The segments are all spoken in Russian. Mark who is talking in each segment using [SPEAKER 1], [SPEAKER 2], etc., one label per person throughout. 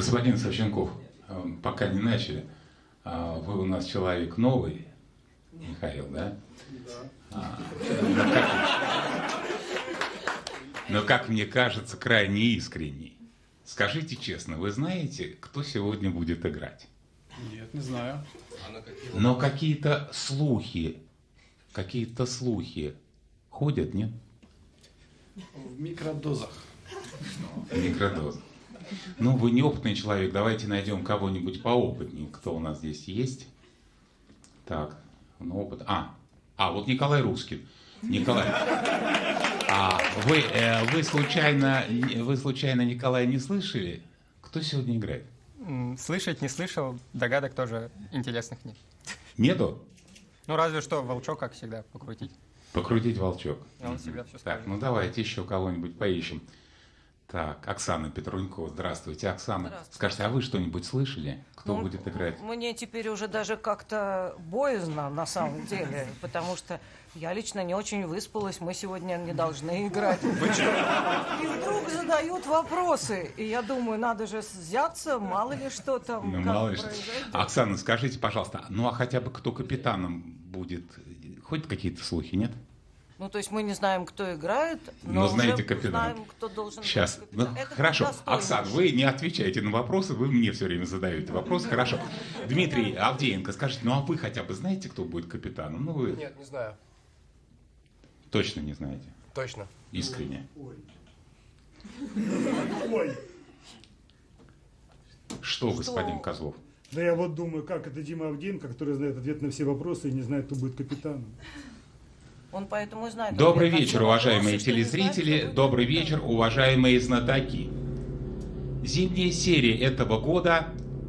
[SPEAKER 1] Господин Савченков, пока не начали, вы у нас человек новый, Михаил, да? Да. Но, как мне кажется, крайне искренний. Скажите честно, вы знаете, кто сегодня будет играть?
[SPEAKER 2] Нет, не знаю.
[SPEAKER 1] Но какие-то слухи ходят, нет?
[SPEAKER 2] В микродозах.
[SPEAKER 1] В микродозах. Ну, вы неопытный человек, давайте найдем кого-нибудь поопытнее. Кто у нас здесь есть? Так, ну опыт. Вот Николай Рускин. Николай. Вы случайно, Николая, не слышали? Кто сегодня играет?
[SPEAKER 3] Слышать не слышал, догадок тоже интересных нет.
[SPEAKER 1] Нету?
[SPEAKER 3] Ну, разве что волчок, как всегда, покрутить.
[SPEAKER 1] Покрутить волчок.
[SPEAKER 3] Он всегда все
[SPEAKER 1] Так,
[SPEAKER 3] скажет.
[SPEAKER 1] ну давайте еще кого-нибудь поищем. Так, Оксана Петрунькова, здравствуйте. Оксана,
[SPEAKER 4] Здравствуйте.
[SPEAKER 1] Скажите, а вы что-нибудь слышали? Кто будет играть?
[SPEAKER 4] Мне теперь уже даже как-то боязно, на самом деле, потому что я лично не очень выспалась, мы сегодня не должны играть. И вдруг задают вопросы, и я думаю, надо же взяться, мало ли что там,
[SPEAKER 1] Ну,
[SPEAKER 4] как
[SPEAKER 1] мало ли что.
[SPEAKER 4] произойдет.
[SPEAKER 1] Оксана, скажите, пожалуйста, ну а хотя бы кто капитаном будет? Хоть какие-то слухи, нет?
[SPEAKER 4] Ну, то есть мы не знаем, кто играет,
[SPEAKER 1] Но
[SPEAKER 4] но
[SPEAKER 1] знаете
[SPEAKER 4] уже
[SPEAKER 1] капитана.
[SPEAKER 4] знаем, кто должен
[SPEAKER 1] Сейчас.
[SPEAKER 4] быть
[SPEAKER 1] Ну,
[SPEAKER 4] капитаном. Это
[SPEAKER 1] хорошо.
[SPEAKER 4] достойно.
[SPEAKER 1] Оксана, вы не отвечаете на вопросы, вы мне все время задаете вопросы. Хорошо. Дмитрий Авдеенко, скажите, ну а вы хотя бы знаете, кто будет капитаном? Ну, вы
[SPEAKER 5] Нет, не знаю.
[SPEAKER 1] точно не знаете.
[SPEAKER 5] Точно.
[SPEAKER 1] Искренне.
[SPEAKER 6] Ой.
[SPEAKER 1] Что, господин Козлов?
[SPEAKER 6] Да я вот думаю, как это Дима Авдеенко, который знает ответ на все вопросы и не знает, кто будет капитаном.
[SPEAKER 4] Он поэтому и знает.
[SPEAKER 1] Добрый
[SPEAKER 4] ответ на
[SPEAKER 1] вечер,
[SPEAKER 4] все
[SPEAKER 1] уважаемые
[SPEAKER 4] вопросы, что не знает,
[SPEAKER 1] телезрители.
[SPEAKER 4] кто будет
[SPEAKER 1] Добрый
[SPEAKER 4] капитаном.
[SPEAKER 1] вечер, уважаемые знатоки. Зимняя серия этого года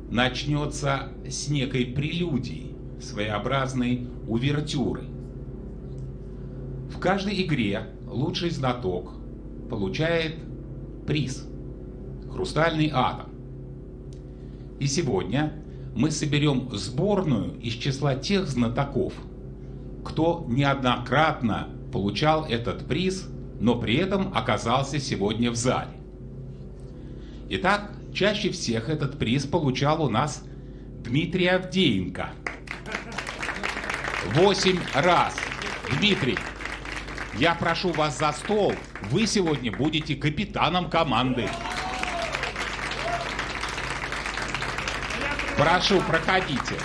[SPEAKER 1] начнется с некой прелюдии, своеобразной увертюры. В каждой игре лучший знаток получает приз – хрустальный атом. И сегодня мы соберем сборную из числа тех знатоков, кто неоднократно получал этот приз, но при этом оказался сегодня в зале. Итак, чаще всех этот приз получал у нас Дмитрий Авдеенко. 8 раз. Дмитрий, я прошу вас за стол. Вы сегодня будете капитаном команды. Прошу, проходите.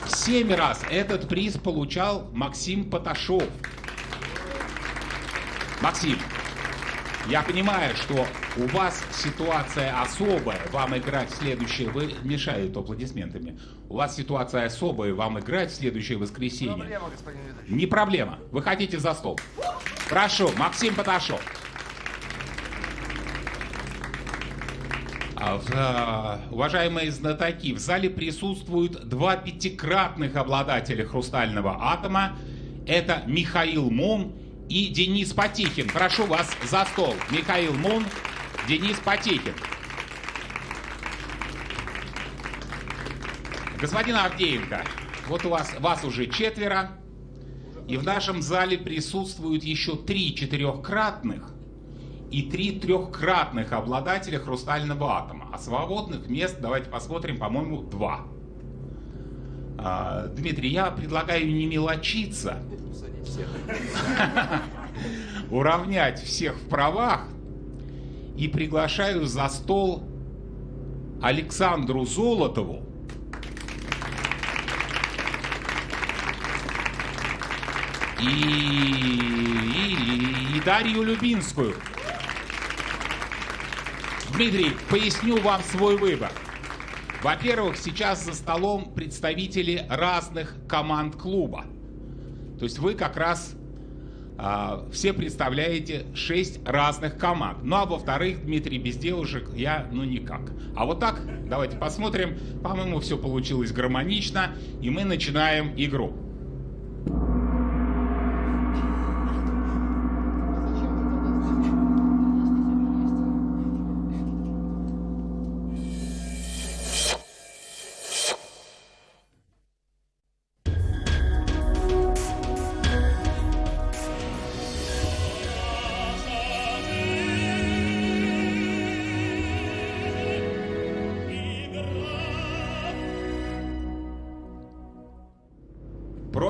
[SPEAKER 1] 7 раз этот приз получал Максим Поташов. Максим, я понимаю, что у вас ситуация особая, вам играть в следующее... Вы мешаете аплодисментами. У вас ситуация особая, вам играть в следующее воскресенье.
[SPEAKER 5] Проблема, господин ведущий.
[SPEAKER 1] Не проблема. Выходите за стол. Прошу, Максим Поташов. Уважаемые знатоки, в зале присутствуют 2 пятикратных обладателя хрустального атома. Это Михаил Мун и Денис Потихин. Прошу вас за стол. Михаил Мун, Денис Потихин. Господин Авдеенко, вот вас уже 4, и в нашем зале присутствуют еще 3 четырехкратных и 3 трехкратных обладателя хрустального атома. А свободных мест, давайте посмотрим, по-моему, 2. Дмитрий, я предлагаю не мелочиться, уравнять всех в правах, и приглашаю за стол Александру Золотову и Дарью Любинскую. Дмитрий, поясню вам свой выбор. Во-первых, сейчас за столом представители разных команд клуба. То есть вы как раз все представляете 6 разных команд. Ну а во-вторых, Дмитрий, без девушек я никак. А вот так, давайте посмотрим. По-моему, все получилось гармонично, и мы начинаем игру.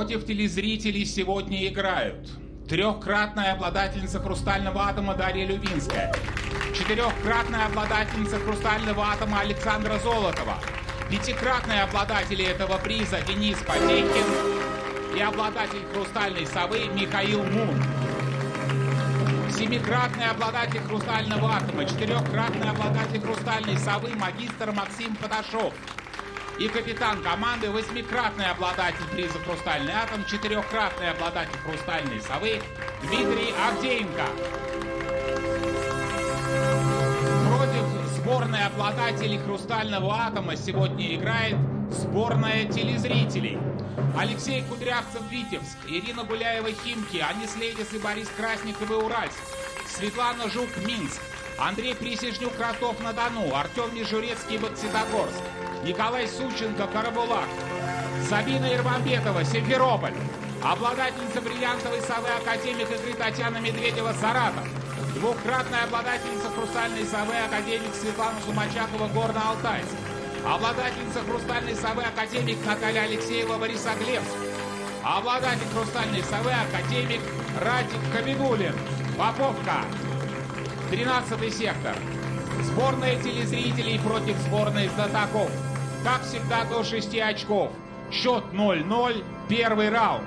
[SPEAKER 1] Против телезрителей сегодня играют трехкратная обладательница «Хрустального атома» Дарья Любинская, четырехкратная обладательница «Хрустального атома» Александра Золотова, пятикратные обладатели этого приза Денис Потейкин и обладатель «Хрустальной совы» Михаил Мун. Семикратный обладатель «Хрустального атома», четырехкратный обладатель «Хрустальной совы» магистр Максим Поташов. И капитан команды, восьмикратный обладатель приза «Хрустальный атом», четырехкратный обладатель «Хрустальной совы» Дмитрий Авдеенко. Против сборной обладателей «Хрустального атома» сегодня играет сборная телезрителей. Алексей Кудрявцев-Витебск, Ирина Гуляева-Химки, Анис Ледис и Борис Красников и Уральск, Светлана Жук-Минск, Андрей Присяжнюк Ростов-на-Дону, Артем Межурецкий Бокситогорск, Николай Сученко Карабулак, Сабина Ирмамбетова Симферополь, обладательница бриллиантовой совы академик игры Татьяна Медведева Саратов, двухкратная обладательница хрустальной совы академик Светлана Сумачакова Горно-Алтайск, обладательница хрустальной совы академик Наталья Алексеева Борисоглебск, обладатель хрустальной совы академик Радик Кабибулин Поповка, 13-й сектор. Сборная телезрителей против сборной знатоков. Как всегда, до 6 очков. Счет 0-0, первый раунд.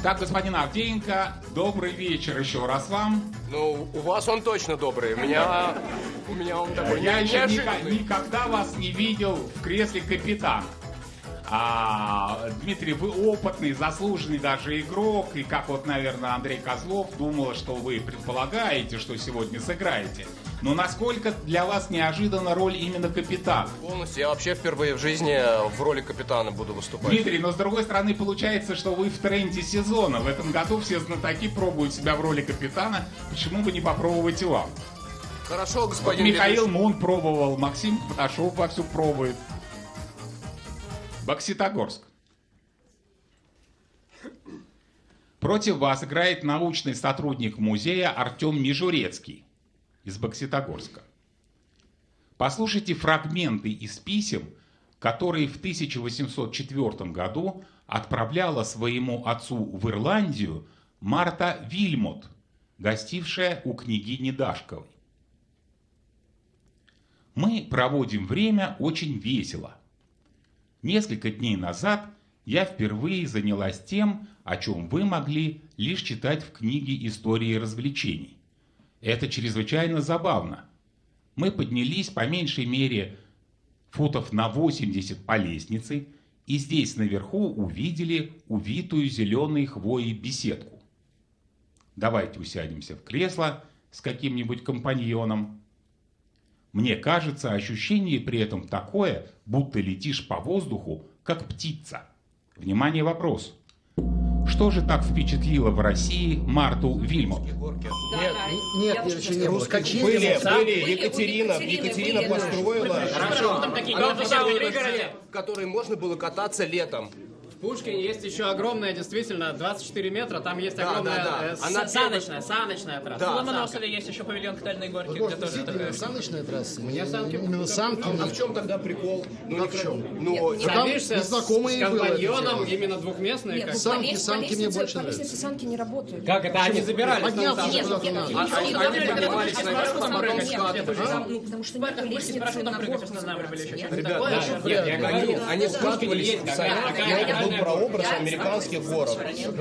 [SPEAKER 1] Так, господин Авдеенко, добрый вечер еще раз вам.
[SPEAKER 5] Ну, у вас он точно добрый. У меня он такой.
[SPEAKER 1] Я еще никогда вас не видел в кресле капитана. Дмитрий, вы опытный, заслуженный даже игрок. И как вот, наверное, Андрей Козлов думал, что вы предполагаете, что сегодня сыграете. Но насколько для вас неожиданна роль именно капитана?
[SPEAKER 5] Полностью. Я вообще впервые в жизни в роли капитана буду выступать.
[SPEAKER 1] Дмитрий, но с другой стороны получается, что вы в тренде сезона. В этом году все знатоки пробуют себя в роли капитана. Почему бы не попробовать и вам?
[SPEAKER 5] Хорошо, господин
[SPEAKER 1] Вот Михаил Мун пробовал, Максим Поташов вовсю пробует. Бокситогорск. Против вас играет научный сотрудник музея Артем Межурецкий из Бокситогорска. Послушайте фрагменты из писем, которые в 1804 году отправляла своему отцу в Ирландию Марта Вильмот, гостившая у княгини Дашковой. Мы проводим время очень весело. Несколько дней назад я впервые занялась тем, о чем вы могли лишь читать в книге «Истории развлечений». Это чрезвычайно забавно. Мы поднялись по меньшей мере футов на 80 по лестнице и здесь наверху увидели увитую зеленой хвоей беседку. Давайте усядемся в кресло с каким-нибудь компаньоном. Мне кажется, ощущение при этом такое, будто летишь по воздуху, как птица. Внимание, вопрос. Что же так впечатлило в России Марту Вильмот?
[SPEAKER 7] Нет, еще не было.
[SPEAKER 5] Были, Екатерина построила.
[SPEAKER 7] Хорошо, там такие
[SPEAKER 5] В которой можно было кататься летом.
[SPEAKER 7] В Пушкине есть еще огромная, действительно, 24 метра, там есть огромная саночная трасса.
[SPEAKER 5] Да.
[SPEAKER 8] В Ломоносове есть еще павильон катальной горки, где тоже такая...
[SPEAKER 9] Саночная трасса?
[SPEAKER 7] У меня санки...
[SPEAKER 9] Именно санки?
[SPEAKER 5] А в чем тогда прикол?
[SPEAKER 9] Ну, в чем?
[SPEAKER 7] Садишься с
[SPEAKER 9] незнакомые было
[SPEAKER 7] компаньоном, именно двухместные.
[SPEAKER 10] Нет,
[SPEAKER 9] Санки мне больше
[SPEAKER 10] по
[SPEAKER 9] нравятся.
[SPEAKER 10] лестнице санки не работают.
[SPEAKER 7] Как это? Они забирались
[SPEAKER 9] Подняться
[SPEAKER 7] там.
[SPEAKER 9] же куда-то надо.
[SPEAKER 5] Они поднимались наверх, а потом скатывались.
[SPEAKER 10] Ну, потому что нет лестницы
[SPEAKER 8] парашютом
[SPEAKER 10] на
[SPEAKER 8] прыгать
[SPEAKER 10] горку
[SPEAKER 8] останавливали еще
[SPEAKER 10] забраться.
[SPEAKER 8] что-то.
[SPEAKER 5] Ребят,
[SPEAKER 7] Нет, я говорю,
[SPEAKER 5] они скатывались в санях. Я был прообраз американских горок.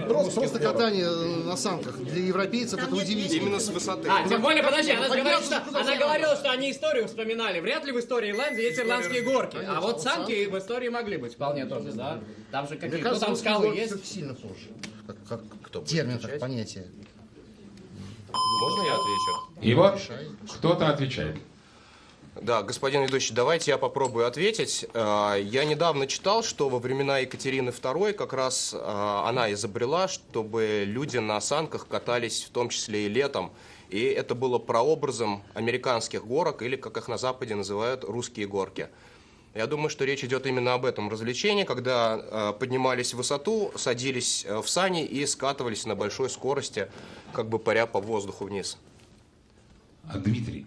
[SPEAKER 9] Просто катание на санках. Для европейцев это удивительно.
[SPEAKER 5] Именно с высоты.
[SPEAKER 7] тем более, подожди, она говорила, что они историю вспоминали. Вряд ли в истории Ирландии есть ирландские горки. А вот санки в истории могли быть вполне тоже, да? Там же какие-то, ну там скалы есть.
[SPEAKER 9] Сильно позже. Как термин, как понятие.
[SPEAKER 5] Можно я отвечу?
[SPEAKER 1] И вот кто-то отвечает.
[SPEAKER 5] Да, господин ведущий, давайте я попробую ответить. Я недавно читал, что во времена Екатерины II как раз она изобрела, чтобы люди на санках катались в том числе и летом. И это было прообразом американских горок, или, как их на Западе называют, русские горки. Я думаю, что речь идет именно об этом развлечении, когда поднимались в высоту, садились в сани и скатывались на большой скорости, как бы паря по воздуху вниз.
[SPEAKER 1] Дмитрий,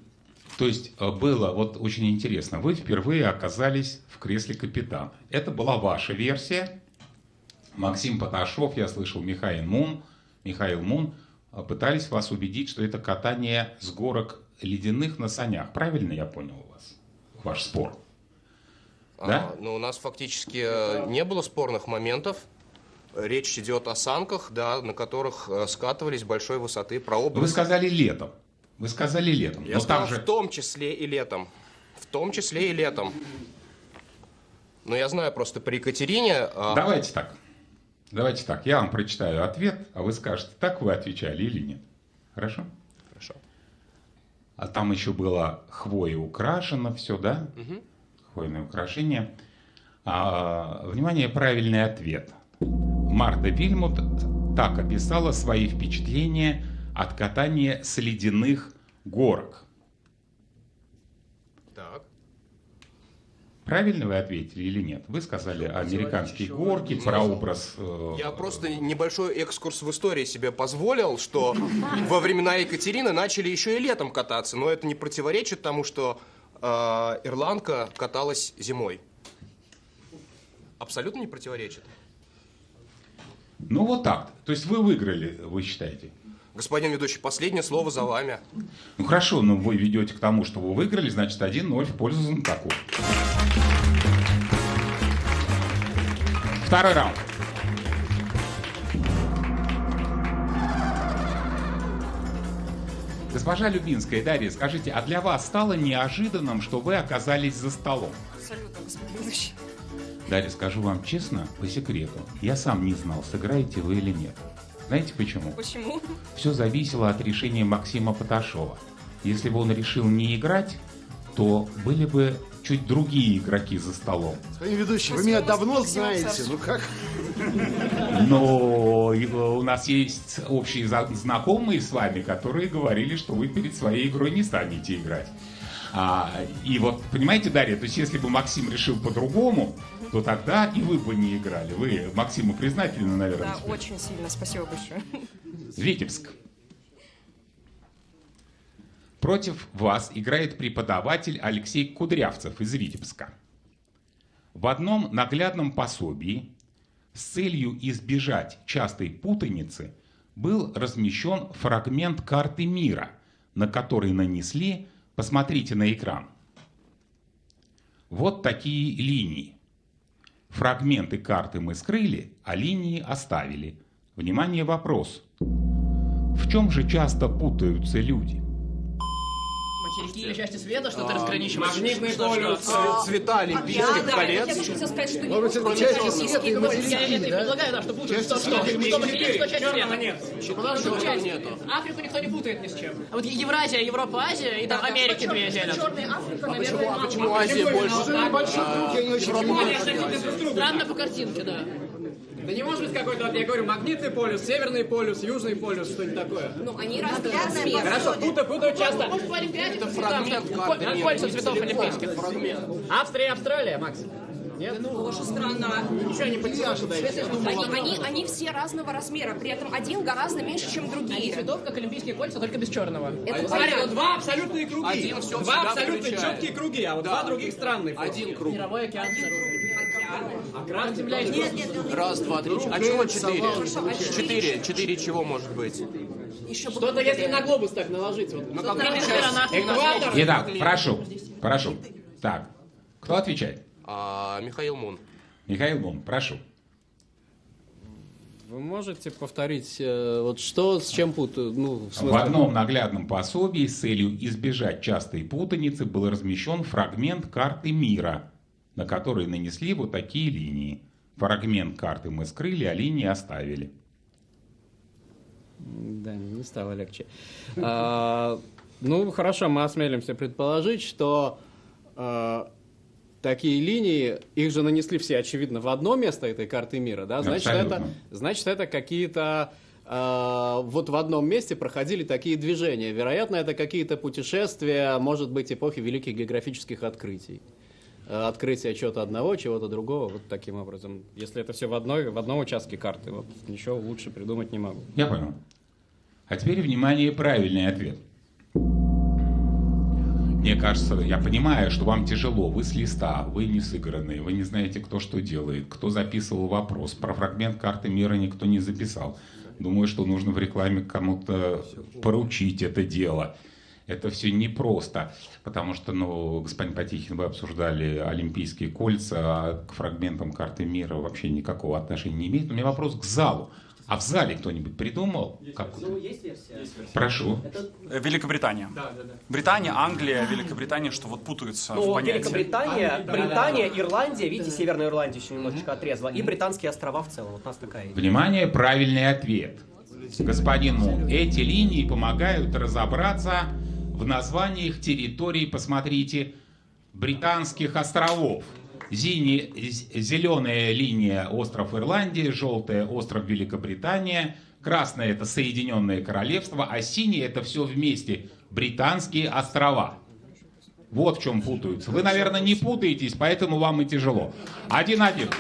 [SPEAKER 1] То есть было вот очень интересно. Вы впервые оказались в кресле капитана. Это была ваша версия. Максим Паташов, я слышал, Михаил Мун пытались вас убедить, что это катание с горок ледяных на санях. Правильно я понял вас? Ваш спор. Да?
[SPEAKER 5] Ну, у нас фактически не было спорных моментов. Речь идет о санках, да, на которых скатывались большой высоты прообразы.
[SPEAKER 1] Вы сказали летом. Вы сказали летом.
[SPEAKER 5] Я сказал, в том числе и летом. В том числе и летом. Но я знаю просто при Екатерине...
[SPEAKER 1] Давайте так. Давайте так. Я вам прочитаю ответ, а вы скажете, так вы отвечали или нет. Хорошо?
[SPEAKER 5] Хорошо.
[SPEAKER 1] А там еще было хвоя украшено, все, да?
[SPEAKER 5] Угу.
[SPEAKER 1] Хвойное украшение. Внимание, правильный ответ. Марта Вильмут так описала свои впечатления от катания с ледяных горок.
[SPEAKER 5] Так.
[SPEAKER 1] Правильно вы ответили или нет? Вы сказали американские горки, прообраз...
[SPEAKER 5] Я просто небольшой экскурс в истории себе позволил, что во времена Екатерины начали еще и летом кататься, но это не противоречит тому, что ирландка каталась зимой. Абсолютно не противоречит.
[SPEAKER 1] Ну вот так. То есть вы выиграли, вы считаете?
[SPEAKER 5] Господин ведущий, последнее слово за вами.
[SPEAKER 1] Ну хорошо, но вы ведете к тому, что вы выиграли, значит 1-0 в пользу знатоков. Второй раунд. Госпожа Любинская, Дарья, скажите, а для вас стало неожиданным, что вы оказались за столом?
[SPEAKER 4] Абсолютно, господин ведущий.
[SPEAKER 1] Дарья, скажу вам честно, по секрету, я сам не знал, сыграете вы или нет. Знаете почему?
[SPEAKER 4] Почему?
[SPEAKER 1] Все зависело от решения Максима Паташова. Если бы он решил не играть, то были бы чуть другие игроки за столом.
[SPEAKER 9] Господин ведущий, вы меня давно знаете, ну как?
[SPEAKER 1] Но у нас есть общие знакомые с вами, которые говорили, что вы перед своей игрой не станете играть. И вот, понимаете, Дарья, то есть если бы Максим решил по-другому, то тогда и вы бы не играли. Вы Максиму признательны, наверное?
[SPEAKER 4] Да, очень сильно. Спасибо большое.
[SPEAKER 1] Витебск. Против вас играет преподаватель Алексей Кудрявцев из Витебска. В одном наглядном пособии с целью избежать частой путаницы был размещен фрагмент карты мира, на который нанесли, посмотрите на экран, вот такие линии. Фрагменты карты мы скрыли, а линии оставили. Внимание, вопрос. В чем же часто путаются люди?
[SPEAKER 8] Материки или части света, что-то разграничивает.
[SPEAKER 7] Магнитный полюс.
[SPEAKER 5] Цвета олимпийских колец.
[SPEAKER 10] Я тоже хотела сказать, что
[SPEAKER 9] Может быть, это части света и
[SPEAKER 8] Я
[SPEAKER 9] материки,
[SPEAKER 8] это и
[SPEAKER 9] да?
[SPEAKER 8] предлагаю, да, что путают что материк, что часть света.
[SPEAKER 7] Нет.
[SPEAKER 8] Черного нету. Африку никто не путает ни с чем. А вот Евразия, Европа, Азия и там Америки две делят.
[SPEAKER 10] черная Африка, наверное,
[SPEAKER 5] Почему Азия больше?
[SPEAKER 9] Большой круг, я не очень понимаю.
[SPEAKER 8] Странно по картинке, да.
[SPEAKER 7] Да не может быть какой-то, вот я говорю, магнитный полюс, северный полюс, южный полюс, что-нибудь такое.
[SPEAKER 10] ну, они разные размеры.
[SPEAKER 7] Хорошо, путают часто.
[SPEAKER 8] Может, по Олимпиаде кольца цветов олимпийских.
[SPEAKER 7] Австрия и Австралия, Макс. Нет?
[SPEAKER 10] Тоже страна.
[SPEAKER 7] Ничего не потеряешь, да,
[SPEAKER 10] Они все разного размера, при этом один гораздо меньше, чем другие.
[SPEAKER 8] Цветов, как олимпийские кольца, только без черного.
[SPEAKER 10] Это
[SPEAKER 7] Смотри,
[SPEAKER 10] понятно.
[SPEAKER 7] вот два абсолютные круги.
[SPEAKER 5] Один всё
[SPEAKER 7] Два
[SPEAKER 5] всегда
[SPEAKER 7] абсолютно
[SPEAKER 5] включает.
[SPEAKER 7] четкие круги, а вот два других странных.
[SPEAKER 5] Один круг.
[SPEAKER 8] Мировой океан.
[SPEAKER 7] Окрас
[SPEAKER 8] Земля и космос.
[SPEAKER 5] Раз, два, три. А чего четыре? Четыре чего может быть?
[SPEAKER 7] Что-то, если на глобус так наложить. Вот.
[SPEAKER 5] На какую часть?
[SPEAKER 7] Экватор.
[SPEAKER 1] Итак, прошу. Так, кто отвечает?
[SPEAKER 5] Михаил Мун.
[SPEAKER 1] Михаил Мун, прошу.
[SPEAKER 7] Вы можете повторить, вот что с чем путают? Ну, в смысле...
[SPEAKER 1] В одном наглядном пособии с целью избежать частой путаницы был размещен фрагмент карты мира, на который нанесли вот такие линии. Фрагмент карты мы скрыли, а линии оставили.
[SPEAKER 7] Да, не стало легче. Ну, хорошо, мы осмелимся предположить, что такие линии, их же нанесли все, очевидно, в одно место этой карты мира, да? Значит, это какие-то... вот в одном месте проходили такие движения. Вероятно, это какие-то путешествия, может быть, эпохи великих географических открытий. Открытие чего-то одного, чего-то другого, вот таким образом. Если это все в одном участке карты, вот ничего лучше придумать не могу.
[SPEAKER 1] Я понял. А теперь, внимание, правильный ответ. Мне кажется, я понимаю, что вам тяжело, вы с листа, вы не сыгранные, вы не знаете, кто что делает, кто записывал вопрос. Про фрагмент карты мира никто не записал. Думаю, что нужно в рекламе кому-то поручить это дело. Это все непросто, потому что, господин Потехин, вы обсуждали олимпийские кольца, а к фрагментам карты мира вообще никакого отношения не имеет. У меня вопрос к залу. А в зале кто-нибудь придумал?
[SPEAKER 11] Есть версия.
[SPEAKER 1] Прошу.
[SPEAKER 12] Великобритания. Британия, Англия, Великобритания, что вот путаются в понятии.
[SPEAKER 11] Британия, Ирландия, видите, Северная Ирландия еще немножечко отрезала, и британские острова в целом. Вот у нас такая идея.
[SPEAKER 1] Внимание, правильный ответ. Господин Мун, эти линии помогают разобраться в названиях территорий, посмотрите, британских островов. Зеленая линия — остров Ирландия, желтая — остров Великобритания, красная — это Соединенное Королевство, а синяя — это все вместе британские острова. Вот в чем путаются. Вы, наверное, не путаетесь, поэтому вам и тяжело. 1-1.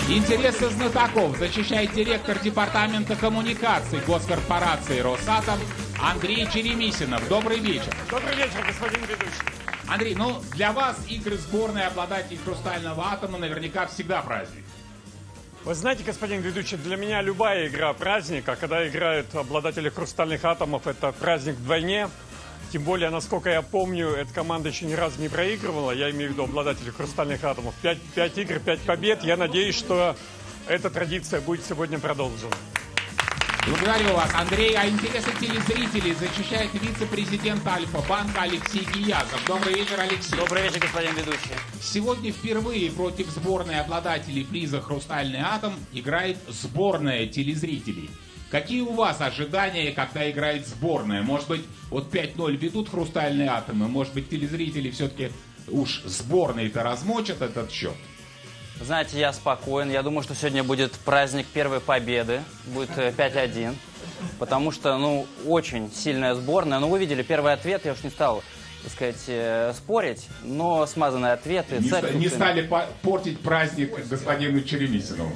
[SPEAKER 1] Интересы знатоков защищает директор департамента коммуникаций госкорпорации «Росатом» Андрей Черемисинов. Добрый вечер.
[SPEAKER 13] Добрый вечер, господин ведущий.
[SPEAKER 1] Андрей, для вас игры сборной обладателей «Хрустального атома» наверняка всегда праздник.
[SPEAKER 13] Вы знаете, господин ведущий, для меня любая игра праздник, а когда играют обладатели «Хрустальных атомов», это праздник вдвойне. Тем более, насколько я помню, эта команда еще ни разу не проигрывала. Я имею в виду обладателей «Хрустальных атомов». 5 игр, 5 побед. Я надеюсь, что эта традиция будет сегодня продолжена.
[SPEAKER 1] Благодарю вас, Андрей. А интересы телезрителей защищает вице-президент Альфа-банка Алексей Гиязов. Добрый вечер, Алексей.
[SPEAKER 14] Добрый вечер, господин ведущий.
[SPEAKER 1] Сегодня впервые против сборной обладателей приза «Хрустальный атом» играет сборная телезрителей. Какие у вас ожидания, когда играет сборная? Может быть, вот 5-0 ведут «Хрустальные атомы», может быть, телезрители все-таки уж сборной-то размочат этот счет?
[SPEAKER 14] Знаете, я спокоен. Я думаю, что сегодня будет праздник первой победы. Будет 5-1. Потому что, очень сильная сборная. Вы видели первый ответ, я уж не стал, так сказать, спорить. Но смазанные ответы...
[SPEAKER 1] Не стали портить праздник господину Черемисинову.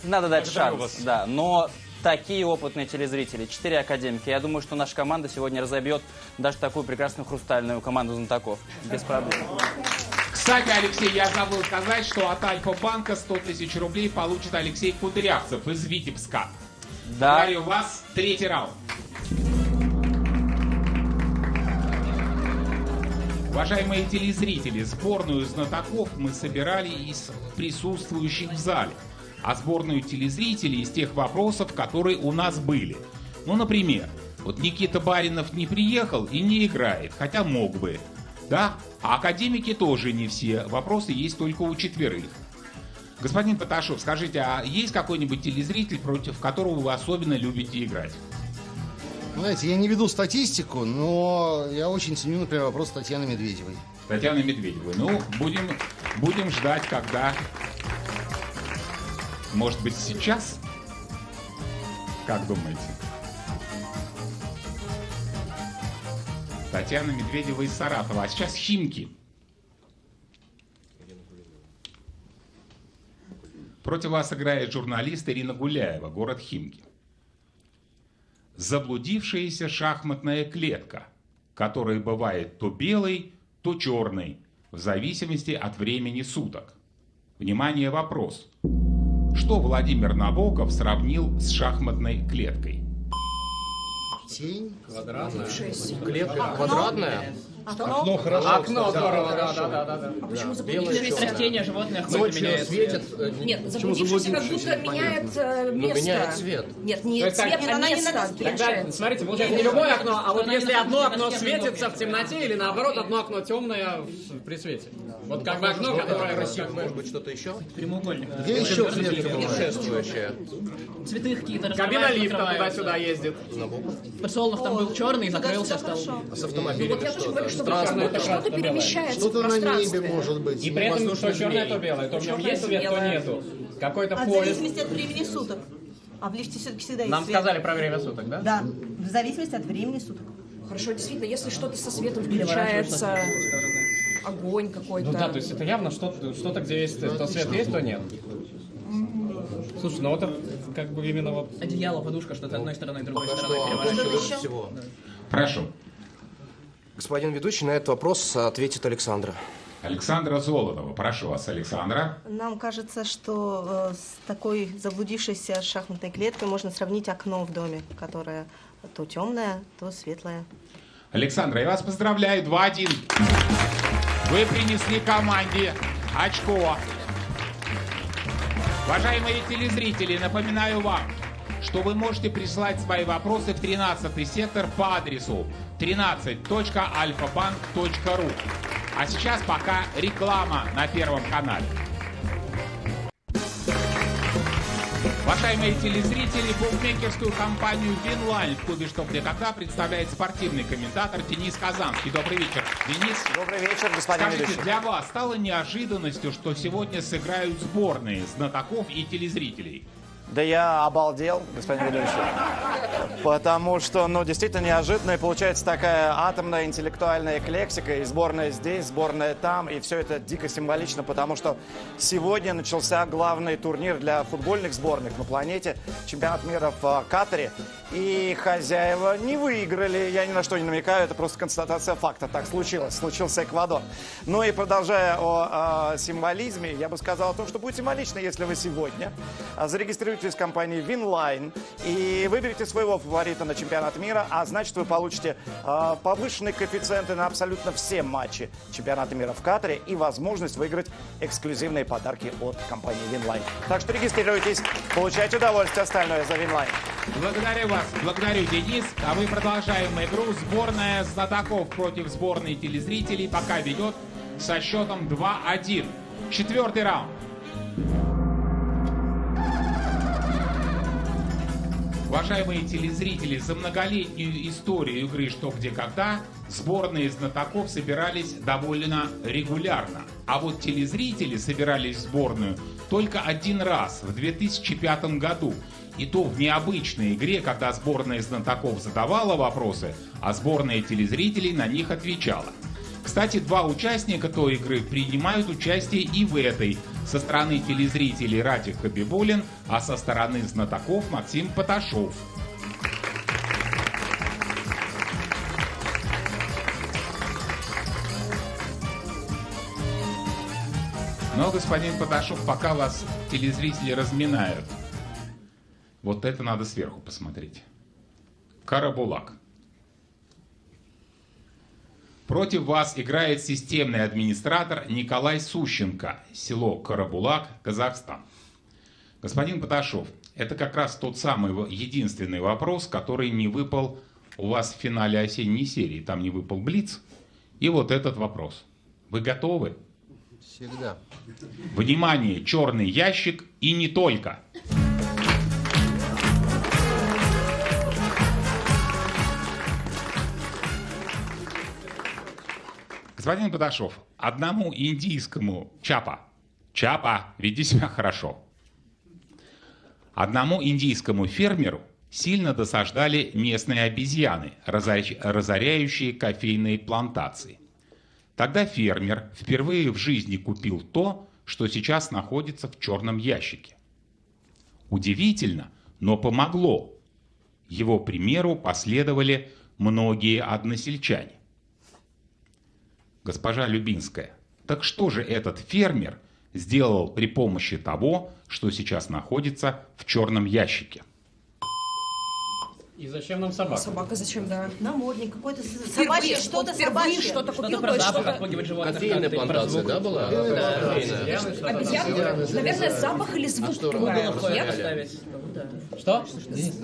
[SPEAKER 14] Надо дать шанс. Да, но такие опытные телезрители, 4 академика. Я думаю, что наша команда сегодня разобьет даже такую прекрасную хрустальную команду знатоков. Без проблем.
[SPEAKER 1] Кстати, Алексей, я забыл сказать, что от Альфа-банка 100 тысяч рублей получит Алексей Кудрявцев из Витебска.
[SPEAKER 14] Да.
[SPEAKER 1] Говорю, у вас 3-й раунд. Уважаемые телезрители, сборную знатоков мы собирали из присутствующих в зале, а сборную телезрителей из тех вопросов, которые у нас были. Например, Никита Баринов не приехал и не играет, хотя мог бы. Да? А академики тоже не все. Вопросы есть только у 4. Господин Поташов, скажите, а есть какой-нибудь телезритель, против которого вы особенно любите играть?
[SPEAKER 9] Знаете, я не веду статистику, но я очень ценю, например, вопрос Татьяны Медведевой.
[SPEAKER 1] Татьяны Медведевой. Будем ждать, когда... Может быть, сейчас? Как думаете? Татьяна Медведева из Саратова. А сейчас Химки. Против вас играет журналист Ирина Гуляева, город Химки. Заблудившаяся шахматная клетка, которая бывает то белой, то черной, в зависимости от времени суток. Внимание, вопрос. Что Владимир Набоков сравнил с шахматной клеткой?
[SPEAKER 9] Тень.
[SPEAKER 7] Квадратная.
[SPEAKER 5] Клетка квадратная.
[SPEAKER 9] Окно хорошо.
[SPEAKER 7] Окно здорово, да.
[SPEAKER 11] А почему заблудившееся?
[SPEAKER 8] Растения, животные ходят, меняют
[SPEAKER 5] светит.
[SPEAKER 10] Нет, заблудившийся как будто меняет место.
[SPEAKER 5] Меняет цвет.
[SPEAKER 10] Нет, не цвет, а место.
[SPEAKER 7] Тогда, смотрите, получается не любое окно, а вот если одно окно светится в темноте, или наоборот, одно окно темное при свете. Вот как бы окно, которое...
[SPEAKER 5] Может быть, что-то еще?
[SPEAKER 8] Прямоугольник.
[SPEAKER 9] Где еще клетка была?
[SPEAKER 5] Путешествующая.
[SPEAKER 8] Цветы какие-то.
[SPEAKER 7] Кабина лифта туда-сюда ездит.
[SPEAKER 8] Подсолнух там был черный, закрылся, стал...
[SPEAKER 5] А с автомобилями что-то?
[SPEAKER 10] Что-то перемещается в
[SPEAKER 9] Что-то на
[SPEAKER 10] пространстве.
[SPEAKER 9] небе может быть.
[SPEAKER 7] И при этом, что черное, то белое. То в нем есть свет, то нету. Какой-то
[SPEAKER 15] В
[SPEAKER 7] поезд.
[SPEAKER 15] зависимости от времени суток. А в лифте все-таки всегда есть
[SPEAKER 7] Нам
[SPEAKER 15] свет.
[SPEAKER 7] сказали про время суток, да?
[SPEAKER 15] Да, в зависимости от времени суток.
[SPEAKER 10] Хорошо, действительно, если что-то со светом включается, огонь какой-то.
[SPEAKER 7] Да, то есть это явно что-то, где есть, то свет есть, то нет. Слушай, вот это как бы именно вот...
[SPEAKER 8] Одеяло, подушка, что-то одной стороной, другой
[SPEAKER 5] Что
[SPEAKER 8] стороной переворачивается.
[SPEAKER 5] всего.
[SPEAKER 1] Прошу.
[SPEAKER 5] Господин ведущий, на этот вопрос ответит Александра.
[SPEAKER 1] Александра Золотова. Прошу вас, Александра.
[SPEAKER 15] Нам кажется, что с такой заблудившейся шахматной клеткой можно сравнить окно в доме, которое то темное, то светлое.
[SPEAKER 1] Александра, я вас поздравляю. 2-1. Вы принесли команде очко. Уважаемые телезрители, напоминаю вам, что вы можете присылать свои вопросы в 13-й сектор по адресу 13.alfabank.ru. А сейчас пока реклама на Первом канале. Уважаемые телезрители, букмекерскую компанию «Винлайн» в клубе «Что, где, когда» представляет спортивный комментатор Денис Казанский. Добрый вечер, Денис.
[SPEAKER 16] Добрый вечер, господин
[SPEAKER 1] Скажите,
[SPEAKER 16] ведущий.
[SPEAKER 1] для вас стало неожиданностью, что сегодня сыграют сборные знатоков и телезрителей?
[SPEAKER 16] Да я обалдел, господин ведущий. Потому что, действительно неожиданно, и получается такая атомная интеллектуальная эклектика, и сборная здесь, сборная там, и все это дико символично, потому что сегодня начался главный турнир для футбольных сборных на планете, чемпионат мира в Катаре, и хозяева не выиграли, я ни на что не намекаю, это просто констатация факта, так случилось, случился Эквадор. Ну и продолжая о символизме, я бы сказал о том, что будет символично, если вы сегодня зарегистрируетесь в компании Винлайн и выберете своего фаворита на чемпионат мира, а значит вы получите повышенные коэффициенты на абсолютно все матчи чемпионата мира в Катаре и возможность выиграть эксклюзивные подарки от компании Винлайн. Так что регистрируйтесь, получайте удовольствие, остальное за Винлайн.
[SPEAKER 1] Благодарю вас, благодарю, Денис. А мы продолжаем игру. Сборная знатоков против сборной телезрителей пока ведет со счетом 2-1. 4-й раунд. Уважаемые телезрители, за многолетнюю историю игры «Что, где, когда» сборные знатоков собирались довольно регулярно. А вот телезрители собирались в сборную только один раз, в 2005 году. И то в необычной игре, когда сборная знатоков задавала вопросы, а сборная телезрителей на них отвечала. Кстати, два участника той игры принимают участие и в этой. Со стороны телезрителей Ратик Хабибуллин, а со стороны знатоков Максим Поташов. Но, господин Поташов, пока вас телезрители разминают, вот это надо сверху посмотреть. Карабулак. Против вас играет системный администратор Николай Сущенко, село Карабулак, Казахстан. Господин Поташов, это как раз тот самый единственный вопрос, который не выпал у вас в финале осенней серии. Там не выпал блиц. И вот этот вопрос. Вы готовы?
[SPEAKER 5] Всегда.
[SPEAKER 1] Внимание, черный ящик и не только. Господин Поташов, одному индийскому Чапа, веди себя хорошо. Одному индийскому фермеру сильно досаждали местные обезьяны, разоряющие кофейные плантации. Тогда фермер впервые в жизни купил то, что сейчас находится в черном ящике. Удивительно, но помогло. Его примеру последовали многие односельчане. Госпожа Любинская, так что же этот фермер сделал при помощи того, что сейчас находится в черном ящике?
[SPEAKER 7] И зачем нам собака?
[SPEAKER 10] Собака зачем, да?
[SPEAKER 15] Намордник, какой-то собачье, что-то собачье.
[SPEAKER 10] Что-то купил,
[SPEAKER 8] продал,
[SPEAKER 10] что-то...
[SPEAKER 8] отпугивать животных.
[SPEAKER 5] Кофейная плантация, да, была?
[SPEAKER 10] Обезьяна, наверное, запах или звук.
[SPEAKER 8] Google ходит поставить. Что?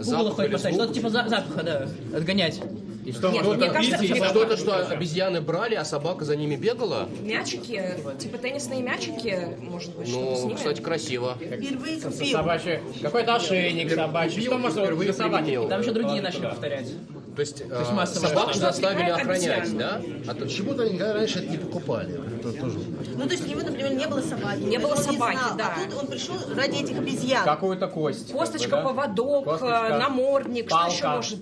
[SPEAKER 8] Google ходит поставить. Что-то типа запаха, да. Отгонять.
[SPEAKER 5] И что,
[SPEAKER 10] Нет, мне кажется,
[SPEAKER 5] что-то, что обезьяны брали, а собака за ними бегала?
[SPEAKER 10] Мячики, типа теннисные мячики, может быть, что-то с
[SPEAKER 5] Ну,
[SPEAKER 10] ними.
[SPEAKER 5] кстати, красиво.
[SPEAKER 15] Впервые купил.
[SPEAKER 7] Собачий. Какой-то ошейник собачий. Что можно
[SPEAKER 5] впервые
[SPEAKER 7] собаки?
[SPEAKER 5] применил.
[SPEAKER 8] Там еще другие начали повторять.
[SPEAKER 5] То есть
[SPEAKER 8] массовая
[SPEAKER 5] собаку
[SPEAKER 8] штука.
[SPEAKER 5] заставили охранять,
[SPEAKER 10] Обезьян.
[SPEAKER 5] да? А то
[SPEAKER 9] Почему-то они никогда раньше это не покупали. Это тоже...
[SPEAKER 15] Ну, то есть у него, например, не было собаки.
[SPEAKER 10] Не было
[SPEAKER 15] он
[SPEAKER 10] собаки,
[SPEAKER 15] знал.
[SPEAKER 10] да.
[SPEAKER 15] А тут он пришел ради этих обезьян.
[SPEAKER 7] Какую-то кость.
[SPEAKER 10] Косточка,
[SPEAKER 7] как бы, да?
[SPEAKER 10] поводок,
[SPEAKER 7] Косточка,
[SPEAKER 10] намордник,
[SPEAKER 7] палка.
[SPEAKER 10] что еще может...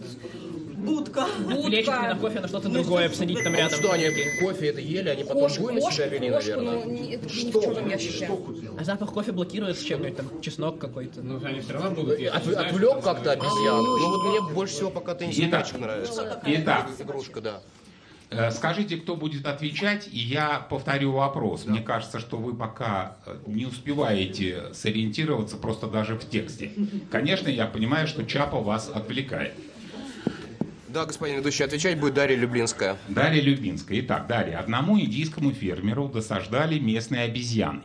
[SPEAKER 15] Будка.
[SPEAKER 11] Отвлечь на кофе, на что-то другое, посадить там рядом.
[SPEAKER 5] Что, они кофе это ели, они потом буйно себя вели, наверное?
[SPEAKER 10] Это же не в черном ящике.
[SPEAKER 11] А запах кофе блокирует чем-нибудь, там, чеснок какой-то.
[SPEAKER 2] Ну, они все равно будут есть.
[SPEAKER 5] Отвлек как-то обезьяну. Ну вот мне больше всего пока теннисный
[SPEAKER 1] Итак.
[SPEAKER 5] мячик нравится.
[SPEAKER 1] Итак.
[SPEAKER 5] Игрушка, да.
[SPEAKER 1] Скажите, кто будет отвечать, и я повторю вопрос. Мне кажется, что вы пока не успеваете сориентироваться просто даже в тексте. Конечно, я понимаю, что Чапа вас отвлекает.
[SPEAKER 5] Да, господин ведущий, отвечать будет Дарья Люблинская.
[SPEAKER 1] Дарья Люблинская. Итак, Дарья, одному индийскому фермеру досаждали местные обезьяны,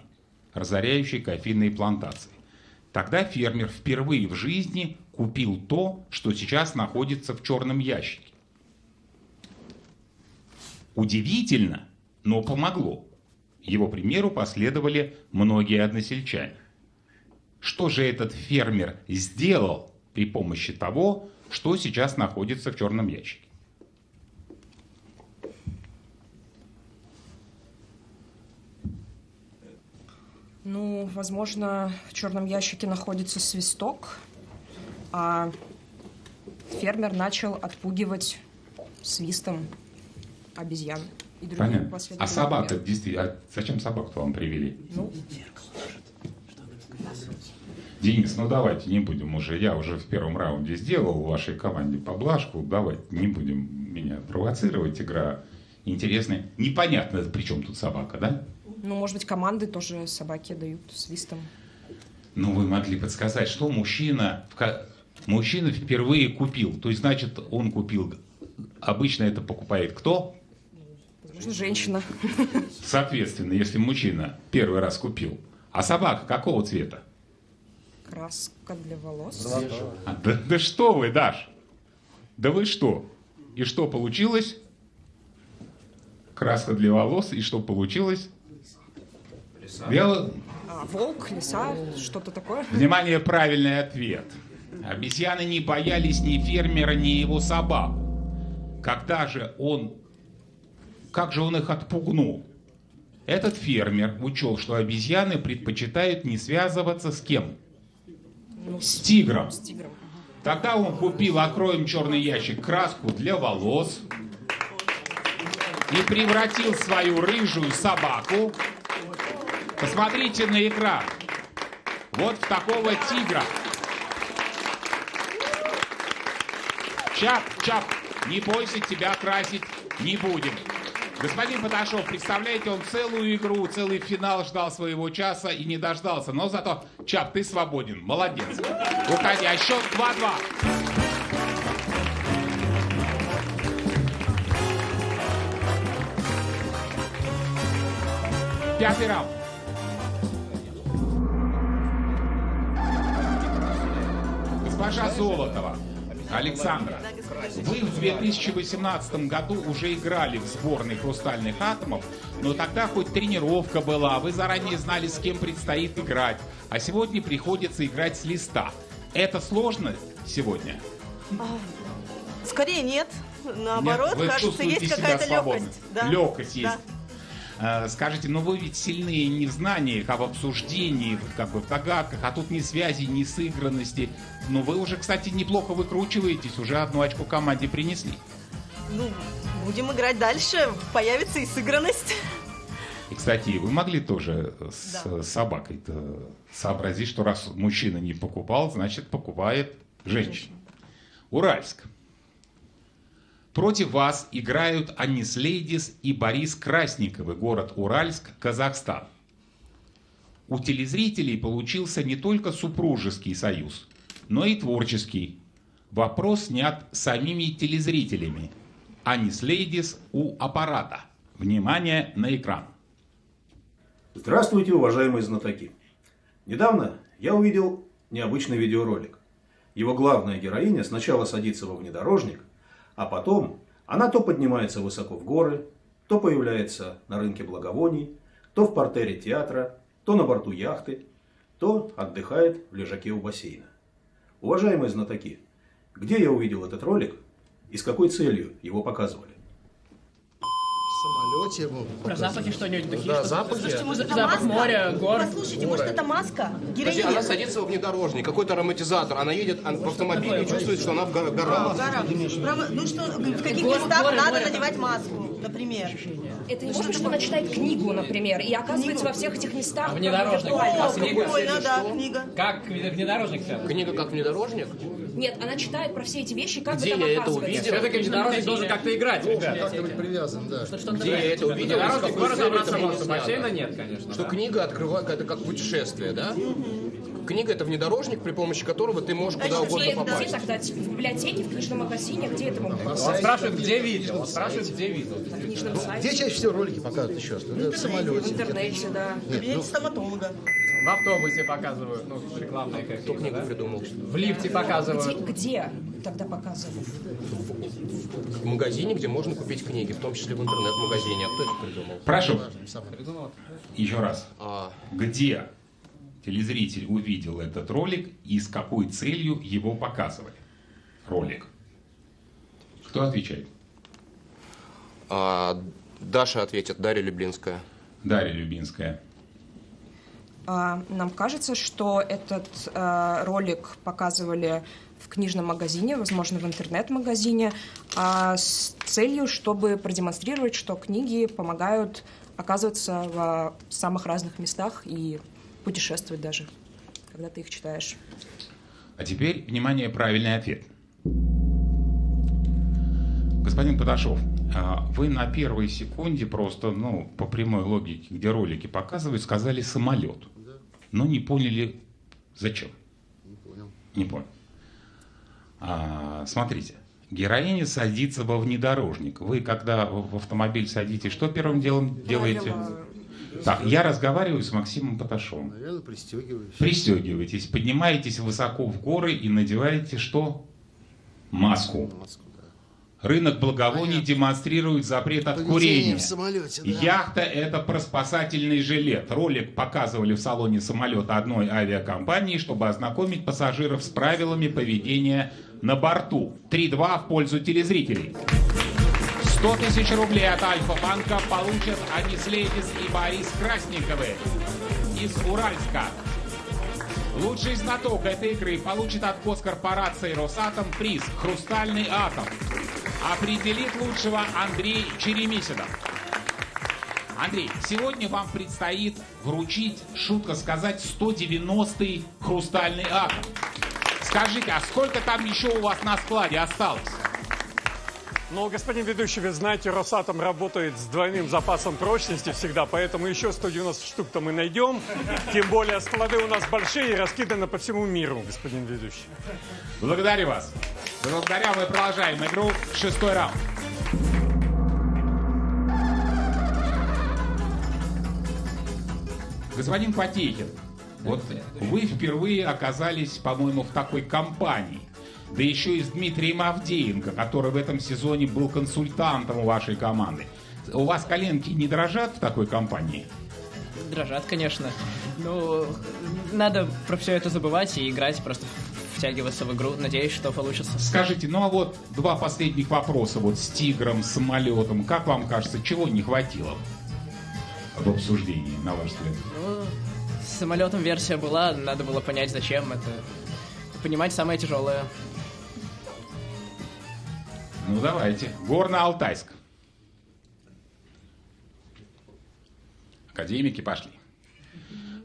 [SPEAKER 1] разоряющие кофейные плантации. Тогда фермер впервые в жизни купил то, что сейчас находится в черном ящике. Удивительно, но помогло. Его примеру последовали многие односельчане. Что же этот фермер сделал при помощи того, что сейчас находится в черном ящике?
[SPEAKER 10] Ну, возможно, в черном ящике находится свисток, а фермер начал отпугивать свистом обезьян и других
[SPEAKER 1] Понятно.
[SPEAKER 10] последовательных
[SPEAKER 1] А собака,
[SPEAKER 10] мер.
[SPEAKER 1] действительно, а зачем собаку вам привели?
[SPEAKER 10] Ну,
[SPEAKER 1] Денис, ну давайте не будем уже, я уже в первом раунде сделал вашей команде поблажку, давайте не будем меня провоцировать, игра интересная. Непонятно, при чем тут собака, да?
[SPEAKER 10] ну, может быть, команды тоже собаке дают свистом.
[SPEAKER 1] Ну, вы могли подсказать, что мужчина впервые купил, то есть, значит, он купил, обычно это покупает кто?
[SPEAKER 10] Возможно, женщина.
[SPEAKER 1] Соответственно, если мужчина первый раз купил, а собака какого цвета?
[SPEAKER 10] Краска для волос.
[SPEAKER 1] Да что вы, Даш? Да вы что? И что получилось? Краска для волос, и что получилось?
[SPEAKER 10] Волк, лиса, что-то такое.
[SPEAKER 1] Внимание, правильный ответ. Обезьяны не боялись ни фермера, ни его собак. Как же он их отпугнул? Этот фермер учел, что обезьяны предпочитают не связываться с кем? С тигром.
[SPEAKER 10] С тигром.
[SPEAKER 1] Тогда он купил, откроем черный ящик, краску для волос и превратил свою рыжую собаку, посмотрите на экран, вот в такого тигра. Чап, не бойся, тебя красить не будем. Господин Паташов, представляете, он целую игру, целый финал ждал своего часа и не дождался. Но зато, Чап, ты свободен. Молодец. Уходи. А счет 2-2. Пятый раунд. Госпожа Золотова, Александра, вы в 2018 году уже играли в сборной «Хрустальных атомов», но тогда хоть тренировка была, вы заранее знали, с кем предстоит играть, а сегодня приходится играть с листа. Это сложно сегодня?
[SPEAKER 15] Скорее нет. Наоборот,
[SPEAKER 1] Вы
[SPEAKER 15] кажется, есть
[SPEAKER 1] чувствуете
[SPEAKER 15] какая-то
[SPEAKER 1] себя свободно.
[SPEAKER 15] легкость. Да.
[SPEAKER 1] Легкость есть.
[SPEAKER 15] Да.
[SPEAKER 1] Скажите, но вы ведь сильнее не в знаниях, а в обсуждении, как бы в догадках, а тут ни связи, ни сыгранности. Но вы уже, кстати, неплохо выкручиваетесь, уже 1 очко команде принесли.
[SPEAKER 15] Ну, будем играть дальше, появится и сыгранность.
[SPEAKER 1] И, кстати, вы могли тоже с собакой-то сообразить, что раз мужчина не покупал, значит, покупает женщина. Уральск. Против вас играют Анис Лейдис и Борис Красниковы, город Уральск, Казахстан. У телезрителей получился не только супружеский союз, но и творческий. Вопрос снят самими телезрителями. Анис Лейдис у аппарата. Внимание на экран.
[SPEAKER 17] Здравствуйте, уважаемые знатоки. Недавно я увидел необычный видеоролик. Его главная героиня сначала садится во внедорожник, а потом она то поднимается высоко в горы, то появляется на рынке благовоний, то в партере театра, то на борту яхты, то отдыхает в лежаке у бассейна. Уважаемые знатоки, где я увидел этот ролик и с какой целью его показывали?
[SPEAKER 7] В
[SPEAKER 9] самолете.
[SPEAKER 8] Про запахи что-нибудь? Духи,
[SPEAKER 5] Да,
[SPEAKER 8] что-то?
[SPEAKER 5] запахи.
[SPEAKER 15] Слушайте, может, это
[SPEAKER 8] Запах
[SPEAKER 15] маска?
[SPEAKER 8] моря, гор.
[SPEAKER 15] Послушайте, может, это маска?
[SPEAKER 5] Подожди,
[SPEAKER 15] Героиня?
[SPEAKER 5] она садится во внедорожник, какой-то ароматизатор, она едет в автомобиле и чувствует, что она в горах.
[SPEAKER 15] Ну что, в каких местах надо надевать маску, например?
[SPEAKER 10] Это не может быть, что она читает книгу, например, и оказывается во всех этих местах.
[SPEAKER 11] Внедорожник.
[SPEAKER 15] О,
[SPEAKER 11] Книга?
[SPEAKER 15] прикольно, да, книга.
[SPEAKER 11] Как внедорожник?
[SPEAKER 5] Книга как внедорожник?
[SPEAKER 10] Нет, она читает про все эти вещи, как
[SPEAKER 5] Где
[SPEAKER 10] бы там
[SPEAKER 5] я это
[SPEAKER 10] оказывается.
[SPEAKER 5] увидел?
[SPEAKER 11] Все-таки внедорожник должен как-то играть, ребят.
[SPEAKER 9] Как-то быть привязан, да.
[SPEAKER 5] Где я это увидел?
[SPEAKER 11] Внедорожник
[SPEAKER 5] Из
[SPEAKER 11] город
[SPEAKER 5] какой
[SPEAKER 11] добраться
[SPEAKER 5] серии
[SPEAKER 11] может,
[SPEAKER 5] это
[SPEAKER 11] бассейна
[SPEAKER 5] снято?
[SPEAKER 11] нет, конечно.
[SPEAKER 5] Что
[SPEAKER 11] да.
[SPEAKER 5] книга открывает, это как путешествие, да? Книга — это внедорожник, при помощи которого ты можешь куда угодно
[SPEAKER 10] Где
[SPEAKER 5] попасть.
[SPEAKER 10] тогда? В библиотеке, в книжном магазине, где это может быть?
[SPEAKER 11] Он спрашивает, где видел. Он спрашивает, где видел.
[SPEAKER 10] На книжном сайте.
[SPEAKER 9] Где чаще всего ролики показывают еще? В самолете.
[SPEAKER 10] В интернете, да.
[SPEAKER 9] Нет,
[SPEAKER 15] Кабинет стоматолога.
[SPEAKER 11] В автобусе показывают, ну, рекламные какие-то.
[SPEAKER 5] Кто книгу придумал?
[SPEAKER 11] В лифте показывают.
[SPEAKER 10] Где тогда показывают?
[SPEAKER 5] В магазине, где можно купить книги, в том числе в интернет-магазине. А кто это придумал?
[SPEAKER 1] Прошу.
[SPEAKER 11] Придумал.
[SPEAKER 1] Еще раз. Где телезритель увидел этот ролик и с какой целью его показывали? Ролик. Кто отвечает?
[SPEAKER 5] Даша ответит, Дарья Люблинская.
[SPEAKER 1] Дарья Любинская.
[SPEAKER 10] Нам кажется, что этот ролик показывали в книжном магазине, возможно, в интернет-магазине, с целью, чтобы продемонстрировать, что книги помогают оказываться в самых разных местах и путешествовать даже, когда ты их читаешь.
[SPEAKER 1] А теперь, внимание, правильный ответ. Господин Подашов, вы на первой секунде просто, ну, по прямой логике, где ролики показывают, сказали самолет. Но не поняли, зачем.
[SPEAKER 9] Не понял.
[SPEAKER 1] Не понял. Смотрите, героиня садится во внедорожник. Вы, когда в автомобиль садитесь, что первым делом делаете? Так, я разговариваю с Максимом Поташовым.
[SPEAKER 9] Наверное, пристегиваюсь.
[SPEAKER 1] Пристегиваетесь, поднимаетесь высоко в горы и надеваете что? Маску. Рынок благовоний демонстрирует запрет от
[SPEAKER 9] Поведение
[SPEAKER 1] курения.
[SPEAKER 9] в самолете, да.
[SPEAKER 1] Яхта — это про спасательный жилет. Ролик показывали в салоне самолета одной авиакомпании, чтобы ознакомить пассажиров с правилами поведения на борту. 3-2 в пользу телезрителей. 100 тысяч рублей от Альфа-банка получат Анис Лейдис и Борис Красниковы из Уральска. Лучший знаток этой игры получит от госкорпорации «Росатом» приз «Хрустальный атом». Определит лучшего Андрей Черемисинов. Андрей, сегодня вам предстоит вручить, шутка сказать, 190-й «Хрустальный атом». Скажите, а сколько там еще у вас на складе осталось?
[SPEAKER 13] Ну, господин ведущий, вы знаете, Росатом работает с двойным запасом прочности всегда, поэтому еще 190 штук-то мы найдем. Тем более склады у нас большие и раскиданы по всему миру, господин ведущий.
[SPEAKER 1] Благодарю вас. Благодаря, мы продолжаем игру. 6-й раунд. Господин Потехин, вот вы впервые оказались, по-моему, в такой компании. Да еще и с Дмитрием Авдеенко, который в этом сезоне был консультантом у вашей команды. У вас коленки не дрожат в такой компании?
[SPEAKER 8] Дрожат, конечно. Ну, надо про все это забывать и играть, просто втягиваться в игру. Надеюсь, что получится.
[SPEAKER 1] Скажите, ну а вот два последних вопроса вот с «Тигром», с самолетом. Как вам кажется, чего не хватило в обсуждении, на ваш взгляд?
[SPEAKER 8] Ну, с самолетом версия была, надо было понять, зачем это. Понимать самое тяжелое.
[SPEAKER 1] Ну давайте. Горно-Алтайск. Академики пошли.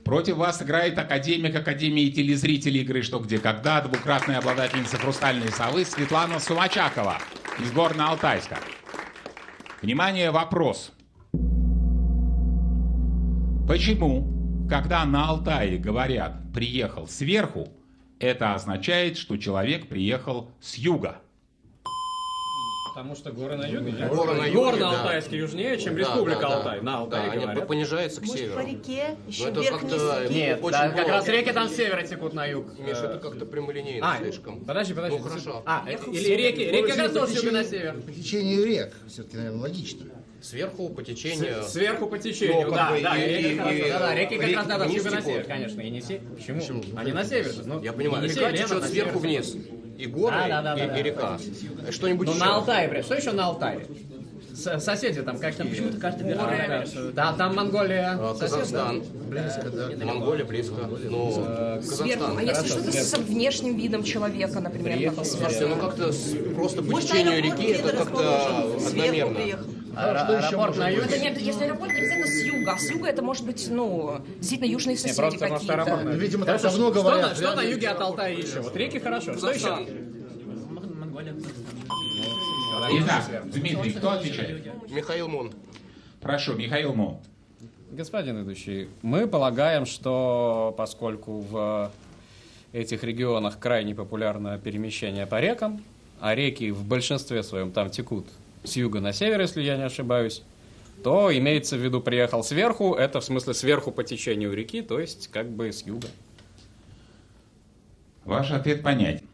[SPEAKER 1] Против вас играет академик Академии телезрителей игры «Что, где, когда», двукратная обладательница «Хрустальной совы» Светлана Сумачакова из Горно-Алтайска. Внимание, вопрос. Почему, когда на Алтае говорят «приехал сверху», это означает, что человек приехал с юга?
[SPEAKER 7] Потому что горы на юге, нет?
[SPEAKER 5] Горы на юге,
[SPEAKER 7] Горно-Алтайский южнее, чем Республика Алтай. На Алтае
[SPEAKER 5] они
[SPEAKER 7] говорят.
[SPEAKER 5] понижаются к
[SPEAKER 15] Может,
[SPEAKER 5] северу.
[SPEAKER 15] по реке еще
[SPEAKER 5] это
[SPEAKER 15] вверх
[SPEAKER 5] как-то
[SPEAKER 15] вниз?
[SPEAKER 7] Нет,
[SPEAKER 5] очень
[SPEAKER 7] да, как
[SPEAKER 5] плохо.
[SPEAKER 7] раз реки там с севера текут на юг.
[SPEAKER 5] Миша, это как-то прямолинейно слишком.
[SPEAKER 7] Подожди.
[SPEAKER 5] Ну хорошо.
[SPEAKER 7] Или реки как раз тоже с юга на север.
[SPEAKER 9] По течению рек, все-таки, наверное, логично.
[SPEAKER 5] Сверху по течению.
[SPEAKER 7] Сверху по течению,
[SPEAKER 5] Ну,
[SPEAKER 7] да,
[SPEAKER 5] как бы
[SPEAKER 7] да,
[SPEAKER 5] и-
[SPEAKER 7] реки как раз,
[SPEAKER 5] и-
[SPEAKER 7] да, реки как
[SPEAKER 5] реки
[SPEAKER 7] раз надо с
[SPEAKER 5] вниз
[SPEAKER 7] юга на
[SPEAKER 5] текут.
[SPEAKER 7] север, конечно, и не все. Почему? Они на север. Ну,
[SPEAKER 5] Я понимаю,
[SPEAKER 7] не
[SPEAKER 5] река
[SPEAKER 7] север,
[SPEAKER 5] течет
[SPEAKER 7] на
[SPEAKER 5] сверху
[SPEAKER 7] север.
[SPEAKER 5] вниз. И горы,
[SPEAKER 7] Да.
[SPEAKER 5] и река. Что-нибудь
[SPEAKER 7] Ну,
[SPEAKER 5] еще?
[SPEAKER 7] на Алтае, что еще на Алтае? Соседи там, как там?
[SPEAKER 8] Почему-то карта мира.
[SPEAKER 7] Да, там Монголия.
[SPEAKER 5] Казахстан. Близко, да. Монголия близко. Ну,
[SPEAKER 10] Сверху.
[SPEAKER 5] Казахстан.
[SPEAKER 10] А если что-то с внешним видом человека, например, как
[SPEAKER 5] Слушайте, ну как-то просто по течению реки это как-то одномерно.
[SPEAKER 7] Аэропорт на юге.
[SPEAKER 10] Это не, если аэропорт, не обязательно с юга. А с юга это может быть, ну, действительно южные соседи какие-то.
[SPEAKER 9] Видимо, так давно
[SPEAKER 7] Что
[SPEAKER 9] говорят.
[SPEAKER 7] на юге от Алтая еще? Вот реки хорошо. Что еще?
[SPEAKER 1] Итак, Дмитрий, кто отвечает?
[SPEAKER 5] Михаил Мун.
[SPEAKER 1] Прошу, Михаил Мун.
[SPEAKER 7] Господин ведущий, мы полагаем, что поскольку в этих регионах крайне популярно перемещение по рекам, а реки в большинстве своем там текут с юга на север, если я не ошибаюсь, то имеется в виду приехал сверху, это в смысле сверху по течению реки, то есть как бы с юга.
[SPEAKER 1] Ваш ответ понятен.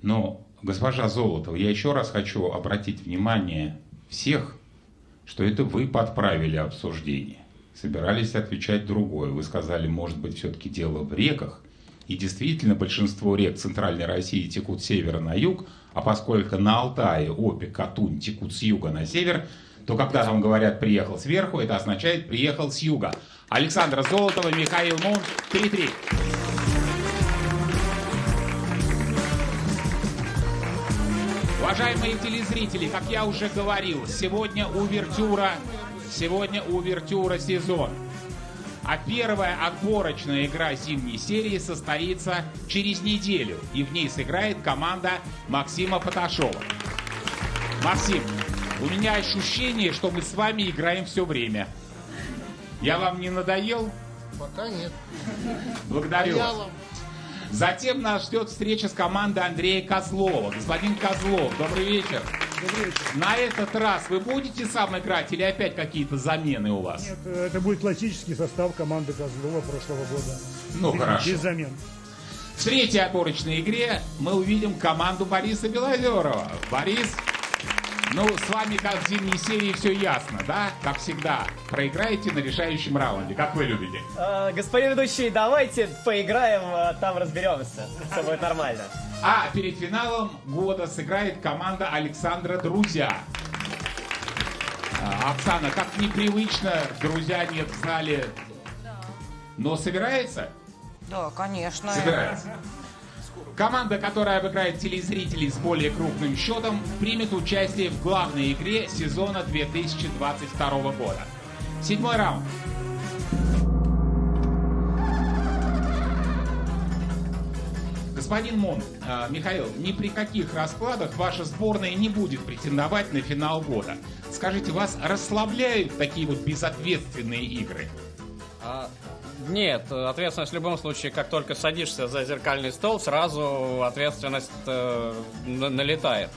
[SPEAKER 1] Но, госпожа Золотова, я еще раз хочу обратить внимание всех, что это вы подправили обсуждение. Собирались отвечать другое. Вы сказали, может быть, все-таки дело в реках. И действительно, большинство рек Центральной России текут с севера на юг, а поскольку на Алтае, Обе, Катунь текут с юга на север, то когда там говорят «приехал сверху», это означает «приехал с юга». Александра Золотова, Михаил Мун, 3-3. Уважаемые телезрители, как я уже говорил, сегодня увертюра сезона. А первая отборочная игра зимней серии состоится через неделю. И в ней сыграет команда Максима Поташова. Максим, у меня ощущение, что мы с вами играем все время. Я вам не надоел?
[SPEAKER 9] Пока нет.
[SPEAKER 1] Благодарю вас. Затем нас ждет встреча с командой Андрея Козлова. Господин Козлов, добрый вечер.
[SPEAKER 6] Добрый вечер.
[SPEAKER 1] На этот раз вы будете сам играть или опять какие-то замены у вас?
[SPEAKER 6] Нет, это будет классический состав команды Козлова прошлого года.
[SPEAKER 1] Ну, хорошо.
[SPEAKER 6] Без замен.
[SPEAKER 1] В третьей отборочной игре мы увидим команду Бориса Белозерова. Борис, ну, с вами как в зимней серии все ясно, да? Как всегда, проиграете на решающем раунде, как вы любите.
[SPEAKER 11] Господин ведущий, давайте поиграем, там разберемся. Все будет нормально.
[SPEAKER 1] А перед финалом года сыграет команда Александра «Друзья». Оксана, как непривычно, «Друзья» нет в зале, но собирается?
[SPEAKER 4] Да, конечно.
[SPEAKER 1] Собирается. Команда, которая обыграет телезрителей с более крупным счетом, примет участие в главной игре сезона 2022 года. 7-й раунд. Господин Мун, Михаил, ни при каких раскладах ваша сборная не будет претендовать на финал года. Скажите, вас расслабляют такие вот безответственные игры?
[SPEAKER 7] Нет, ответственность в любом случае, как только садишься за зеркальный стол, сразу ответственность налетает.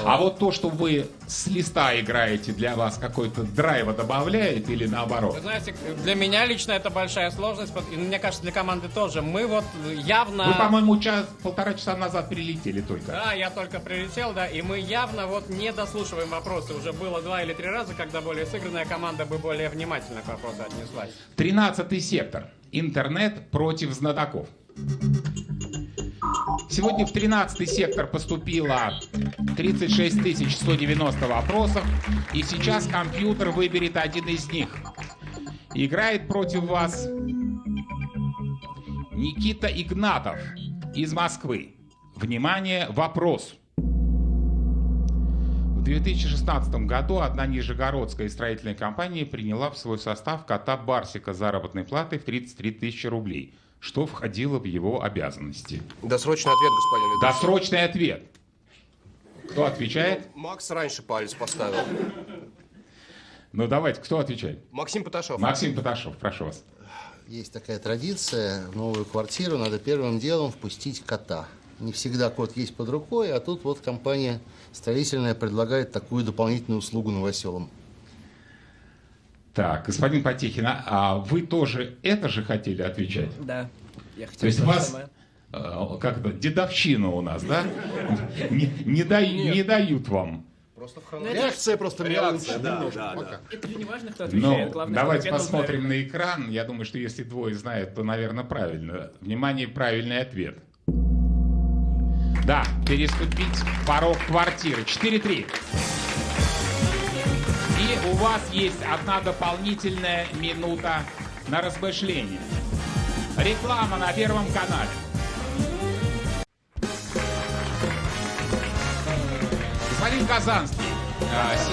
[SPEAKER 1] А вот то, что вы с листа играете, для вас какой-то драйва добавляет или наоборот?
[SPEAKER 7] Вы знаете, для меня лично это большая сложность, и мне кажется, для команды тоже. Мы вот явно...
[SPEAKER 1] Вы, по-моему, полтора часа назад прилетели только.
[SPEAKER 7] Да, я только прилетел, да, и мы явно вот не дослушиваем вопросы. Уже было 2 или 3 раза, когда более сыгранная команда бы более внимательно к вопросу отнеслась.
[SPEAKER 1] 13-й сектор. Интернет против знатоков. Сегодня в 13-й сектор поступило 36 190 вопросов, и сейчас компьютер выберет один из них. Играет против вас Никита Игнатов из Москвы. Внимание, вопрос. В 2016 году одна нижегородская строительная компания приняла в свой состав кота Барсика с заработной платой в 33 тысячи рублей. Что входило в его обязанности?
[SPEAKER 5] Досрочный ответ, господин ведущий.
[SPEAKER 1] Досрочный ответ. Кто отвечает?
[SPEAKER 5] Макс раньше палец поставил.
[SPEAKER 1] Ну давайте, кто отвечает?
[SPEAKER 5] Максим Поташов.
[SPEAKER 1] Максим Поташов, прошу вас.
[SPEAKER 9] Есть такая традиция, в новую квартиру надо первым делом впустить кота. Не всегда кот есть под рукой, а тут вот компания строительная предлагает такую дополнительную услугу новоселам.
[SPEAKER 1] Так, господин Потехин, а вы тоже это же хотели отвечать?
[SPEAKER 8] Да, я хотел.
[SPEAKER 1] То есть вас, как это, дедовщина у нас, да? Не дают вам.
[SPEAKER 9] Просто реакция просто
[SPEAKER 8] реакция, да. Это же не важно, кто отвечает.
[SPEAKER 1] Ну,
[SPEAKER 8] Главное,
[SPEAKER 1] давайте
[SPEAKER 8] что
[SPEAKER 1] посмотрим на экран. Я думаю, что если двое знают, то, наверное, правильно. Внимание, правильный ответ. Да, переступить порог квартиры. 4-3. у вас есть одна дополнительная минута на размышление. Реклама на Первом канале. Господин Казанский,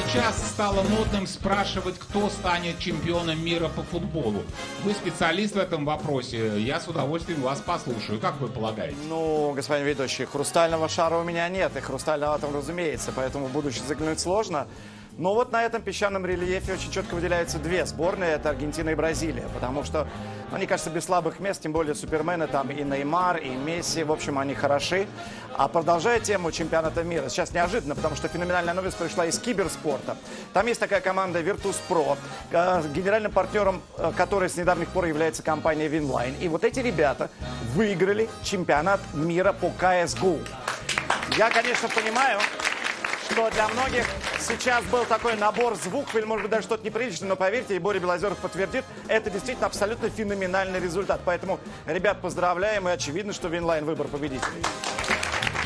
[SPEAKER 1] сейчас стало модным спрашивать, кто станет чемпионом мира по футболу. Вы специалист в этом вопросе. Я с удовольствием вас послушаю. Как вы полагаете?
[SPEAKER 16] Ну, господин ведущий, хрустального шара у меня нет, и хрустального атома, разумеется, поэтому в будущее заглянуть сложно. Но вот на этом песчаном рельефе очень четко выделяются две сборные, это Аргентина и Бразилия, потому что, мне кажется, без слабых мест, тем более супермены, там и Неймар, и Месси, в общем, они хороши. А продолжая тему чемпионата мира, сейчас неожиданно, потому что феноменальная новость пришла из киберспорта. Там есть такая команда Virtus.pro, генеральным партнером которой с недавних пор является компания Winline. И вот эти ребята выиграли чемпионат мира по CSGO. Я, конечно, понимаю, что для многих сейчас был такой набор звуков, или, может быть, даже что-то неприличное, но поверьте, и Боря Белозеров подтвердит, это действительно абсолютно феноменальный результат. Поэтому, ребят, поздравляем, и очевидно, что Winline выбор победителей.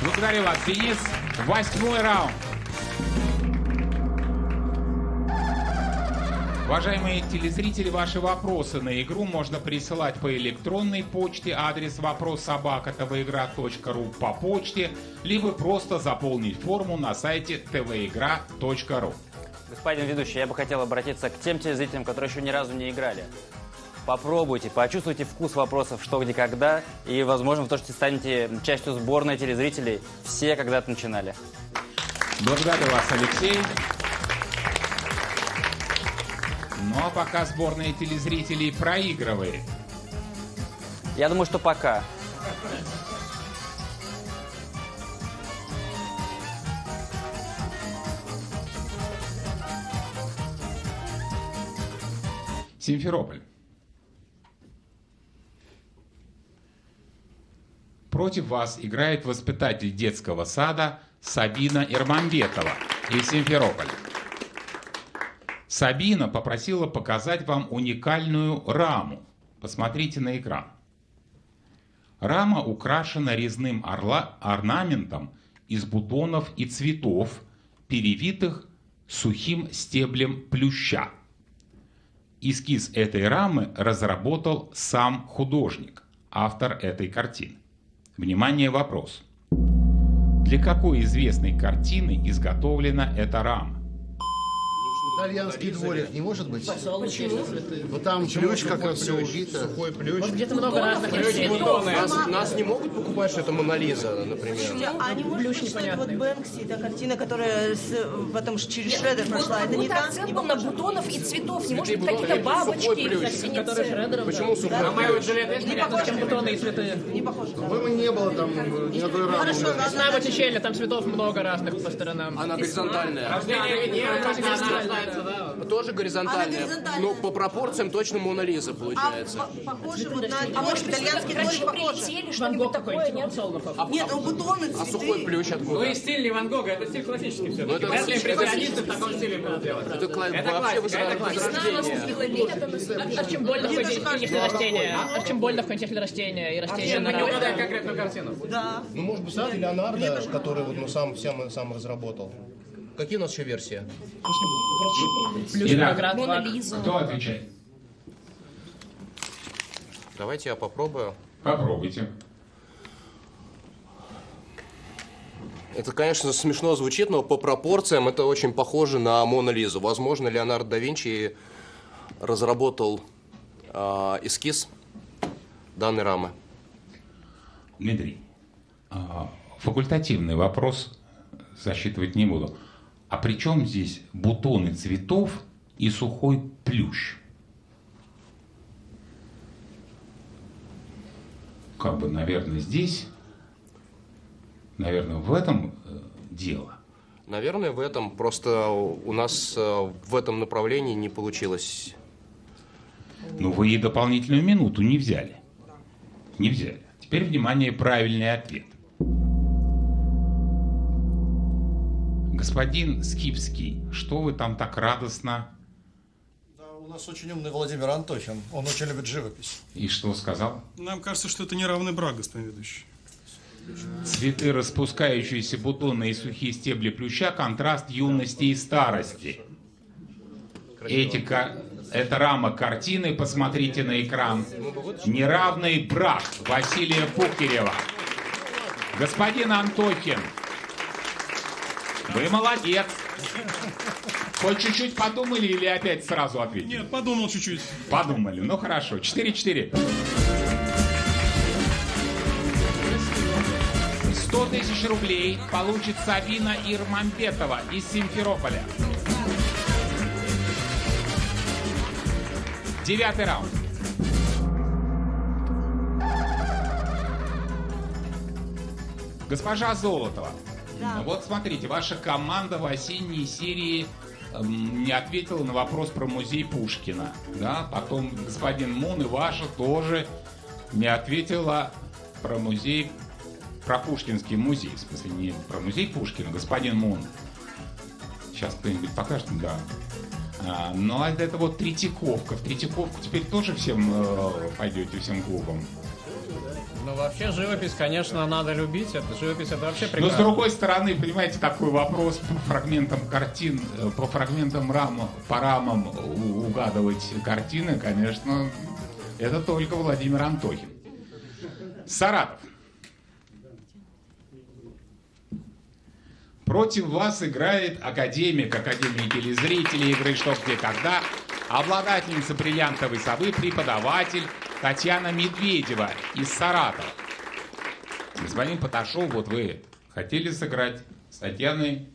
[SPEAKER 1] Благодарю вас, Денис. 8-й раунд. Уважаемые телезрители, ваши вопросы на игру можно присылать по электронной почте, адрес вопрос@tvigra.ru, по почте, либо просто заполнить форму на сайте tvigra.ru.
[SPEAKER 14] Господин ведущий, я бы хотел обратиться к тем телезрителям, которые еще ни разу не играли. Попробуйте, почувствуйте вкус вопросов «Что, где, когда», и, возможно, вы тоже станете частью сборной телезрителей. Все когда-то начинали.
[SPEAKER 1] Благодарю вас, Алексей. Ну а пока сборная телезрителей проигрывает.
[SPEAKER 14] Я думаю, что пока.
[SPEAKER 1] Симферополь. Против вас играет воспитатель детского сада Сабина Ирмамбетова из Симферополя. Сабина попросила показать вам уникальную раму. Посмотрите на экран. Рама украшена резным орнаментом из бутонов и цветов, перевитых сухим стеблем плюща. Эскиз этой рамы разработал сам художник, автор этой картины. Внимание, вопрос. Для какой известной картины изготовлена эта рама?
[SPEAKER 9] Итальянский дворик не может быть?
[SPEAKER 15] Почему?
[SPEAKER 9] Ну там ключ как раз все убито.
[SPEAKER 11] Сухой плющ.
[SPEAKER 15] Вот где-то много разных вещей.
[SPEAKER 5] Нас не могут покупать, что это Мона Лиза, например.
[SPEAKER 15] А не может быть, что это вот Бэнкси, та картина, которая потом через шредер прошла, это не та?
[SPEAKER 18] Акцент был на бутонов и цветов, не может быть какие-то бабочки,
[SPEAKER 15] которые шредером.
[SPEAKER 5] Почему сухой
[SPEAKER 15] А
[SPEAKER 5] плющ?
[SPEAKER 15] не похоже, чем бутоны и цветы. Не похоже.
[SPEAKER 9] По-моему, не было там никакой рамы.
[SPEAKER 15] Хорошо,
[SPEAKER 8] Весна Боттичелли, там цветов много разных по сторонам.
[SPEAKER 5] Она горизонтальная. Тоже горизонтальная. Но по пропорциям точно Мона Лиза получается.
[SPEAKER 15] Похоже вот на...
[SPEAKER 18] А может быть,
[SPEAKER 15] итальянский дворик похож.
[SPEAKER 18] что-нибудь такое, нет?
[SPEAKER 15] Нет, ну бутоны, цветы.
[SPEAKER 5] А сухой плющ откуда?
[SPEAKER 8] Ну и стиль не Ван Гога, это стиль классический все.
[SPEAKER 5] Ну, это
[SPEAKER 8] Вряд ли
[SPEAKER 5] классический.
[SPEAKER 8] импрессионисты в таком стиле будут делать.
[SPEAKER 5] Это вообще
[SPEAKER 8] классика,
[SPEAKER 5] возрождение.
[SPEAKER 8] А чем больно в контексте растения? А чем больно в контексте растения и растения на раму? Конкретную картину.
[SPEAKER 15] Да.
[SPEAKER 5] Ну, может быть, сам Леонардо, который вот, сам разработал. Какие у нас еще версии?
[SPEAKER 1] Итак,
[SPEAKER 18] Мона Лиза.
[SPEAKER 1] кто отвечает?
[SPEAKER 5] Давайте я попробую.
[SPEAKER 1] Попробуйте.
[SPEAKER 5] Это, конечно, смешно звучит, но по пропорциям это очень похоже на Мону Лизу. Возможно, Леонардо да Винчи разработал эскиз данной рамы.
[SPEAKER 1] Дмитрий, факультативный вопрос, засчитывать не буду. А при чем здесь бутоны цветов и сухой плющ? Как бы, наверное, здесь, наверное, в этом дело.
[SPEAKER 5] Наверное, в этом. Просто у нас в этом направлении не получилось.
[SPEAKER 1] Но вы и дополнительную минуту не взяли. Не взяли. Теперь, внимание, правильный ответ. Господин Скипский, что вы там так радостно?
[SPEAKER 19] Да, у нас очень умный Владимир Антохин. Он очень любит живопись.
[SPEAKER 1] И что сказал?
[SPEAKER 20] Нам кажется, что это неравный брак, господин ведущий.
[SPEAKER 1] Цветы, распускающиеся бутоны и сухие стебли плюща, контраст юности и старости. Это рама картины, посмотрите на экран. «Неравный брак» Василия Пухерева. Господин Антохин, вы молодец. Хоть чуть-чуть подумали или опять сразу ответили?
[SPEAKER 20] Нет, подумал чуть-чуть.
[SPEAKER 1] Подумали, ну хорошо. 4-4. 100 тысяч рублей получит Сабина Ирмамбетова из Симферополя. 9-й раунд. Госпожа Золотова, вот смотрите, ваша команда в осенней серии не ответила на вопрос про музей Пушкина. Да? Потом господин Мун и ваша тоже не ответила про музей, про Пушкинский музей. В смысле, не про музей Пушкина, господин Мун. Сейчас кто-нибудь покажет? Да. Ну, а это вот Третьяковка. В Третьяковку теперь тоже всем пойдете, всем клубом?
[SPEAKER 7] Ну, вообще, живопись, конечно, надо любить. Живопись — это вообще прекрасно.
[SPEAKER 1] Но, с другой стороны, понимаете, такой вопрос по фрагментам картин, по фрагментам по рамам угадывать картины, конечно, это только Владимир Антохин. Саратов. Против вас играет академик Академии телезрителей игры «Что, где, когда», обладательница бриллиантовой совы, преподаватель Татьяна Медведева из Саратова. Господин Поташов, вот вы хотели сыграть с Татьяной?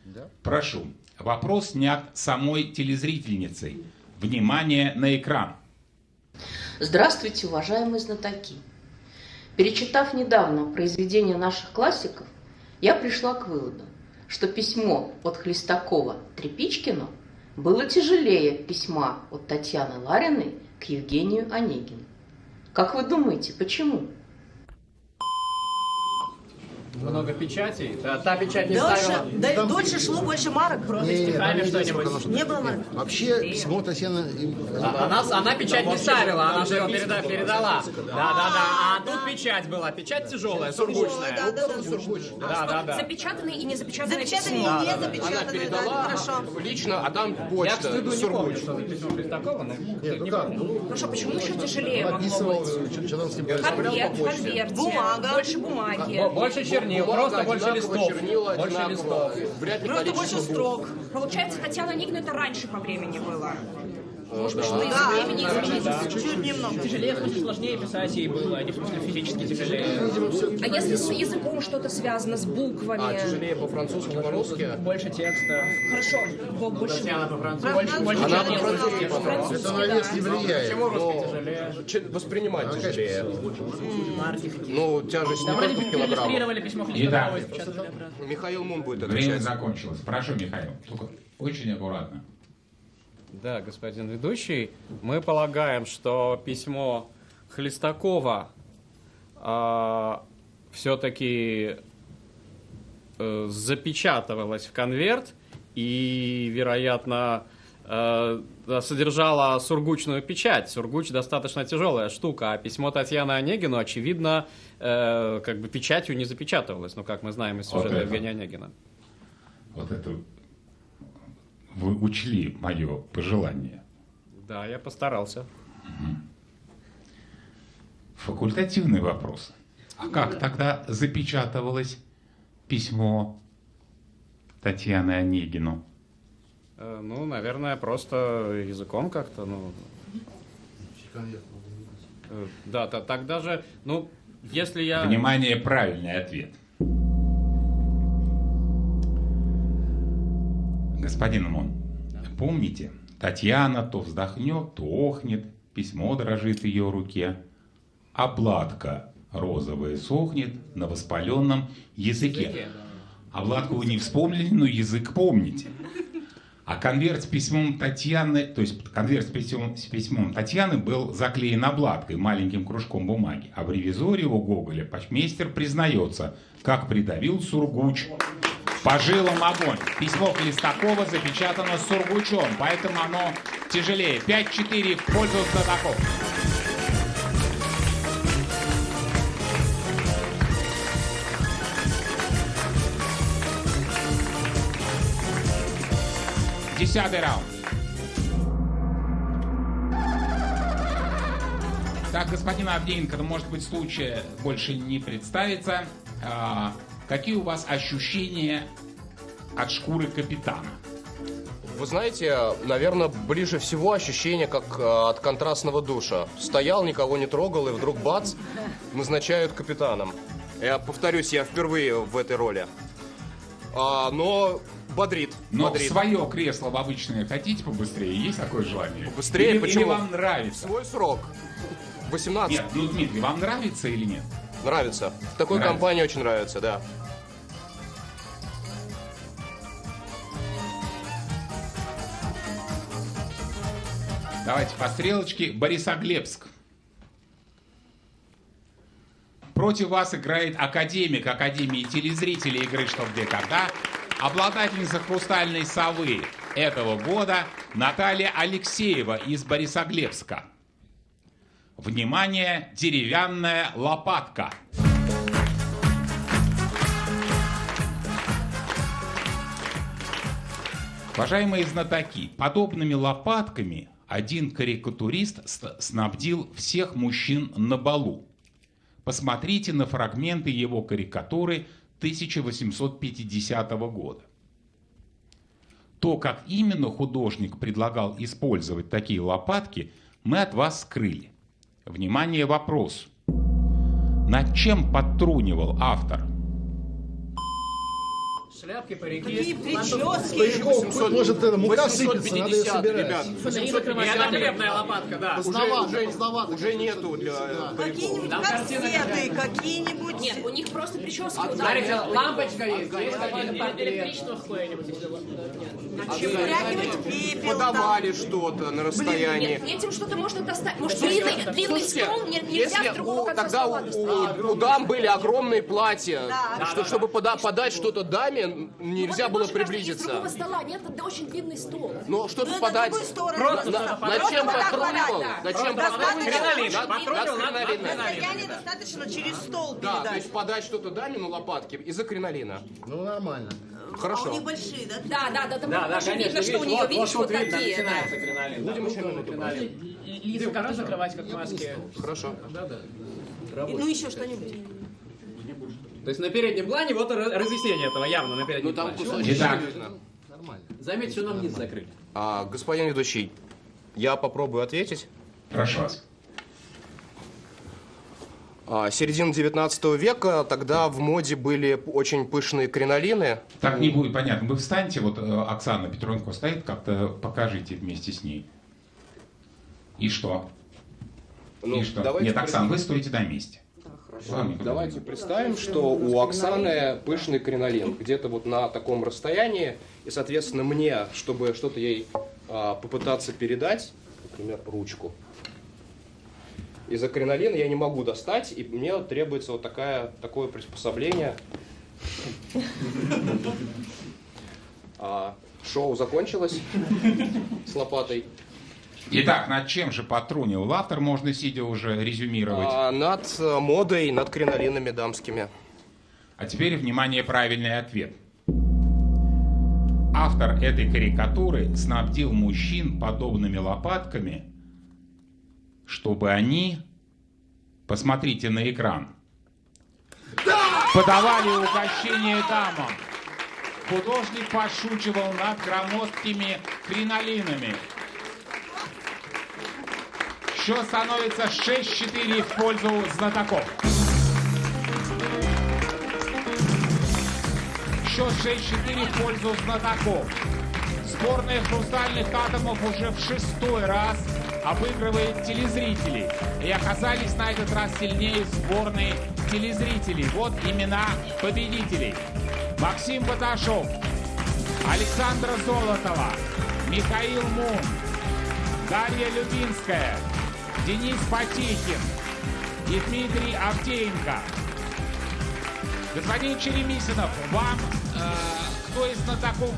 [SPEAKER 9] Да.
[SPEAKER 1] Прошу. Вопрос снят самой телезрительницей. Внимание на экран.
[SPEAKER 21] Здравствуйте, уважаемые знатоки. Перечитав недавно произведения наших классиков, я пришла к выводу, что письмо от Хлестакова Тряпичкину было тяжелее письма от Татьяны Лариной к Евгению Онегину. Как вы думаете, почему?
[SPEAKER 7] Много печатей. Та печать не ставила.
[SPEAKER 15] Дольше шло, больше марок.
[SPEAKER 7] Просто стихами что-нибудь.
[SPEAKER 15] Не было марок.
[SPEAKER 9] Вообще, письмо Татьяна...
[SPEAKER 7] Она печать не ставила, она же его передала. Да. А тут печать была. Печать тяжелая, сургучная. Да.
[SPEAKER 18] Запечатанные и не запечатанные
[SPEAKER 15] Запечатанные
[SPEAKER 18] письма.
[SPEAKER 15] и не запечатанные.
[SPEAKER 5] Она передала
[SPEAKER 15] Хорошо.
[SPEAKER 5] лично, а там почта.
[SPEAKER 7] Я, к стыду, не помню, что написано Хлестакова, но не помню.
[SPEAKER 18] Хорошо, почему еще тяжелее могло быть? Конверт,
[SPEAKER 15] Бумага.
[SPEAKER 18] больше бумаги.
[SPEAKER 7] Больше чернил, просто больше листов. Больше листов.
[SPEAKER 5] Вряд ли
[SPEAKER 15] Просто больше строк.
[SPEAKER 18] Получается, Татьяна Онегина это раньше по времени было.
[SPEAKER 15] Может быть,
[SPEAKER 18] что из-за времени изменилось.
[SPEAKER 15] Чуть немного.
[SPEAKER 8] Тяжелее, в смысле, сложнее писать ей было, не в смысле физически тяжелее.
[SPEAKER 18] А если с языком что-то связано, с буквами?
[SPEAKER 5] Тяжелее по-французски, по-русски.
[SPEAKER 8] Больше текста.
[SPEAKER 18] Хорошо, больше...
[SPEAKER 8] Татьяна по-французски. Больше
[SPEAKER 5] Она
[SPEAKER 8] чернил.
[SPEAKER 5] по-французски,
[SPEAKER 9] Это на вес не влияет.
[SPEAKER 8] Почему русский тяжелее?
[SPEAKER 5] Воспринимать тяжелее. Ну, тяжесть не
[SPEAKER 8] Там вроде
[SPEAKER 5] только
[SPEAKER 8] бы
[SPEAKER 5] в килограммах.
[SPEAKER 8] иллюстрировали письмо Хлестакова
[SPEAKER 1] Итак.
[SPEAKER 8] и запечатали обратно.
[SPEAKER 5] Михаил Мун будет
[SPEAKER 1] Время
[SPEAKER 5] отвечать.
[SPEAKER 1] закончилось. Прошу, Михаил. Только очень аккуратно.
[SPEAKER 7] Да, господин ведущий, мы полагаем, что письмо Хлестакова все-таки запечатывалось в конверт и, вероятно, содержало сургучную печать. Сургуч достаточно тяжелая штука, а письмо Татьяны Онегину, очевидно, как бы печатью не запечатывалось, ну, как мы знаем из сюжета Евгения Онегина.
[SPEAKER 1] Вот это вы учли мое пожелание.
[SPEAKER 7] Да, я постарался.
[SPEAKER 1] Факультативный вопрос. А как тогда запечатывалось письмо Татьяны Онегину?
[SPEAKER 7] Ну, наверное, просто языком как-то, ну... Да, тогда же, ну, если я...
[SPEAKER 1] Внимание, правильный ответ. Господин Мун, помните, Татьяна то вздохнет, то охнет, письмо дрожит в ее руке, обладка розовая сохнет на воспаленном языке. Обладку вы не вспомнили, но язык помните. А конверт с письмом Татьяны, то есть конверт с письмом Татьяны был заклеен обладкой, маленьким кружком бумаги. А в ревизоре у Гоголя почмейстер признается, как придавил сургуч по жилам огонь. Письмо Хлестакова запечатано сургучом, поэтому оно тяжелее. 5-4 в пользу знатоков. Десятый раунд. как господин Авдеенко, может быть, случая больше не представится, какие у вас ощущения от шкуры капитана?
[SPEAKER 5] Вы знаете, наверное, ближе всего ощущение, как от контрастного душа. Стоял, никого не трогал, и вдруг бац, назначают капитаном. Я повторюсь, я впервые в этой роли. Но бодрит.
[SPEAKER 1] Но
[SPEAKER 5] бодрит.
[SPEAKER 1] свое кресло в обычное хотите побыстрее? Есть такое желание?
[SPEAKER 5] Быстрее? Почему?
[SPEAKER 1] Или вам нравится?
[SPEAKER 5] Свой срок. 18.
[SPEAKER 1] Нет, ну, Дмитрий, вам нравится или нет?
[SPEAKER 5] Нравится. В такой компании очень нравится, да.
[SPEAKER 1] Давайте по стрелочке. Борисоглебск. Против вас играет академик Академии телезрителей игры «Что, где, когда», обладательница «Хрустальной совы» этого года Наталья Алексеева из Борисоглебска. Внимание, деревянная лопатка. Уважаемые знатоки, подобными лопатками один карикатурист снабдил всех мужчин на балу. Посмотрите на фрагменты его карикатуры 1850 года. То, как именно художник предлагал использовать такие лопатки, мы от вас скрыли. Внимание, вопрос. Над чем подтрунивал автор?
[SPEAKER 7] Шляпки, парики.
[SPEAKER 15] Какие прически?
[SPEAKER 19] Может, это мука сыпется, надо ее собирать.
[SPEAKER 7] Это хлебная лопатка, да.
[SPEAKER 5] Уже нету для...
[SPEAKER 15] Какие-нибудь корсеты, какие-нибудь...
[SPEAKER 18] Нет, у них просто прически.
[SPEAKER 7] Смотрите, лампочка есть какой-то портрет.
[SPEAKER 18] Электричество какое-нибудь.
[SPEAKER 15] Втягивать пепел.
[SPEAKER 5] Подавали что-то на расстоянии.
[SPEAKER 18] Нет, этим что-то можно достать. Может, длинный стол нельзя с другого конца
[SPEAKER 5] тогда
[SPEAKER 18] стола
[SPEAKER 5] у дам были огромные платья,
[SPEAKER 15] Да.
[SPEAKER 5] чтобы подать что-то даме, нельзя было
[SPEAKER 18] С
[SPEAKER 5] приблизиться.
[SPEAKER 18] другого стола нет, это очень длинный стол.
[SPEAKER 5] Но что-то подать... Над чем потрунивал? Над чем потрунивал?
[SPEAKER 15] Расстояние достаточно через стол
[SPEAKER 5] Да, то
[SPEAKER 15] передать.
[SPEAKER 5] есть подать что-то даме на лопатке из акрилина.
[SPEAKER 9] Ну, нормально.
[SPEAKER 5] Хорошо.
[SPEAKER 15] А у них большие, да?
[SPEAKER 18] Да, там
[SPEAKER 7] Да,
[SPEAKER 18] очень
[SPEAKER 7] конечно,
[SPEAKER 18] видно, что у нее, видишь, вот такие.
[SPEAKER 7] Начинается кринолин.
[SPEAKER 5] Будем еще минуту.
[SPEAKER 7] Лицо пора закрывать, как маски.
[SPEAKER 5] Хорошо.
[SPEAKER 15] Ну, еще что-нибудь.
[SPEAKER 7] То есть на переднем плане вот разъяснение этого явно на переднем плане.
[SPEAKER 1] Итак,
[SPEAKER 7] Заметьте, что нам низ закрыли.
[SPEAKER 5] Господин ведущий, я попробую ответить.
[SPEAKER 1] прошу вас.
[SPEAKER 5] Середина 19 века, тогда в моде были очень пышные кринолины.
[SPEAKER 1] Так не будет понятно. Вы встаньте, вот Оксана Петровна стоит, как-то покажите вместе с ней. И что?
[SPEAKER 5] Ну,
[SPEAKER 1] И что?
[SPEAKER 5] давайте
[SPEAKER 1] Нет, Оксана, вы стоите на месте.
[SPEAKER 5] Давайте представим, что у Оксаны пышный кринолин, где-то вот на таком расстоянии, и, соответственно, мне, чтобы что-то ей попытаться передать, например, ручку, из-за кринолина я не могу достать, и мне требуется вот такое приспособление. Шоу закончилось с лопатой.
[SPEAKER 1] Итак, над чем же потрунивал автор, можно сидя уже резюмировать.
[SPEAKER 5] Над модой, над кринолинами дамскими.
[SPEAKER 1] А теперь, внимание, правильный ответ. Автор этой карикатуры снабдил мужчин подобными лопатками, чтобы они, посмотрите на экран, подавали угощение дамам. Художник пошучивал над громоздкими кринолинами. Счет становится 6-4 в пользу знатоков. Счет 6-4 в пользу знатоков. Сборная «Хрустальных атомов» уже в 6-й раз обыгрывает телезрителей. И оказались на этот раз сильнее сборной телезрителей. Вот имена победителей. Максим Баташов, Александра Золотова, Михаил Мун, Дарья Любинская, Денис Потехин и Дмитрий Авдеенко. Господин Черемисинов, вам кто из знатоков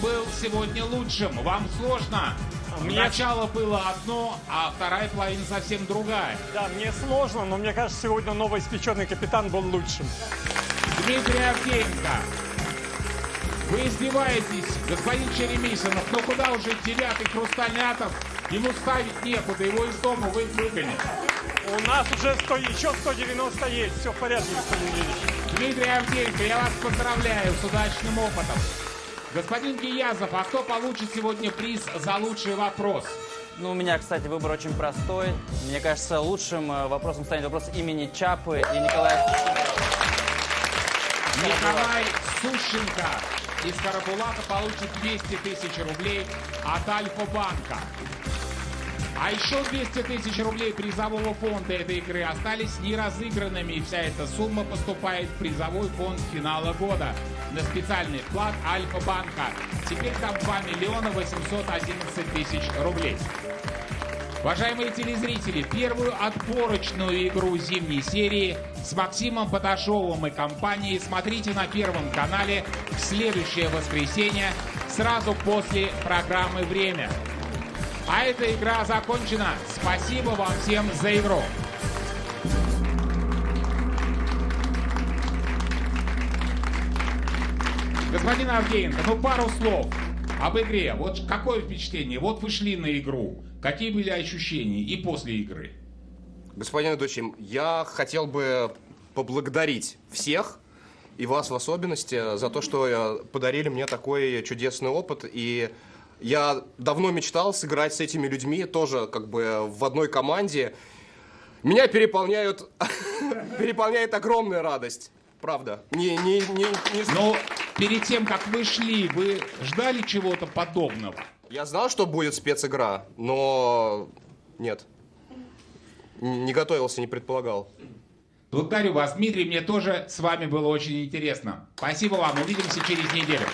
[SPEAKER 1] был сегодня лучшим? Вам сложно? Начало было одно, а вторая половина совсем другая.
[SPEAKER 13] Да, мне сложно, но мне кажется, сегодня новоиспеченный капитан был лучшим.
[SPEAKER 1] Дмитрий Авдеенко, вы издеваетесь, господин Черемисинов, но куда уже 9-й «Хрустальный атом»? Ему ставить некуда, его из дома выгонят.
[SPEAKER 13] У нас уже еще 190 есть. Все в порядке, господин Ильич.
[SPEAKER 1] Дмитрий Авдеенко, я вас поздравляю с удачным опытом. Господин Гиязов, а кто получит сегодня приз за лучший вопрос?
[SPEAKER 14] Ну, у меня, кстати, выбор очень простой. Мне кажется, лучшим вопросом станет вопрос имени Чапы и Николая
[SPEAKER 1] Николай Сущенко из Карабулака получит 200 тысяч рублей от Альфа-банка. А еще 200 тысяч рублей призового фонда этой игры остались неразыгранными, и вся эта сумма поступает в призовой фонд финала года на специальный вклад Альфа-банка. Теперь там 2 миллиона 811 тысяч рублей. Уважаемые телезрители, первую отборочную игру зимней серии с Максимом Баташовым и компанией смотрите на Первом канале в следующее воскресенье, сразу после программы «Время». А эта игра закончена. Спасибо вам всем за игру. Господин Авдеенко, ну пару слов об игре. Вот какое впечатление? Вот вы шли на игру. Какие были ощущения и после игры?
[SPEAKER 5] Господин ведущий, я хотел бы поблагодарить всех, и вас в особенности, за то, что подарили мне такой чудесный опыт. И я давно мечтал сыграть с этими людьми, тоже как бы в одной команде. Меня переполняет огромная радость. Правда.
[SPEAKER 1] Но перед тем, как вы шли, вы ждали чего-то подобного?
[SPEAKER 5] Я знал, что будет специгра, но нет. Не готовился, не предполагал.
[SPEAKER 1] Благодарю вас, Дмитрий. Мне тоже с вами было очень интересно. Спасибо вам. Увидимся через неделю.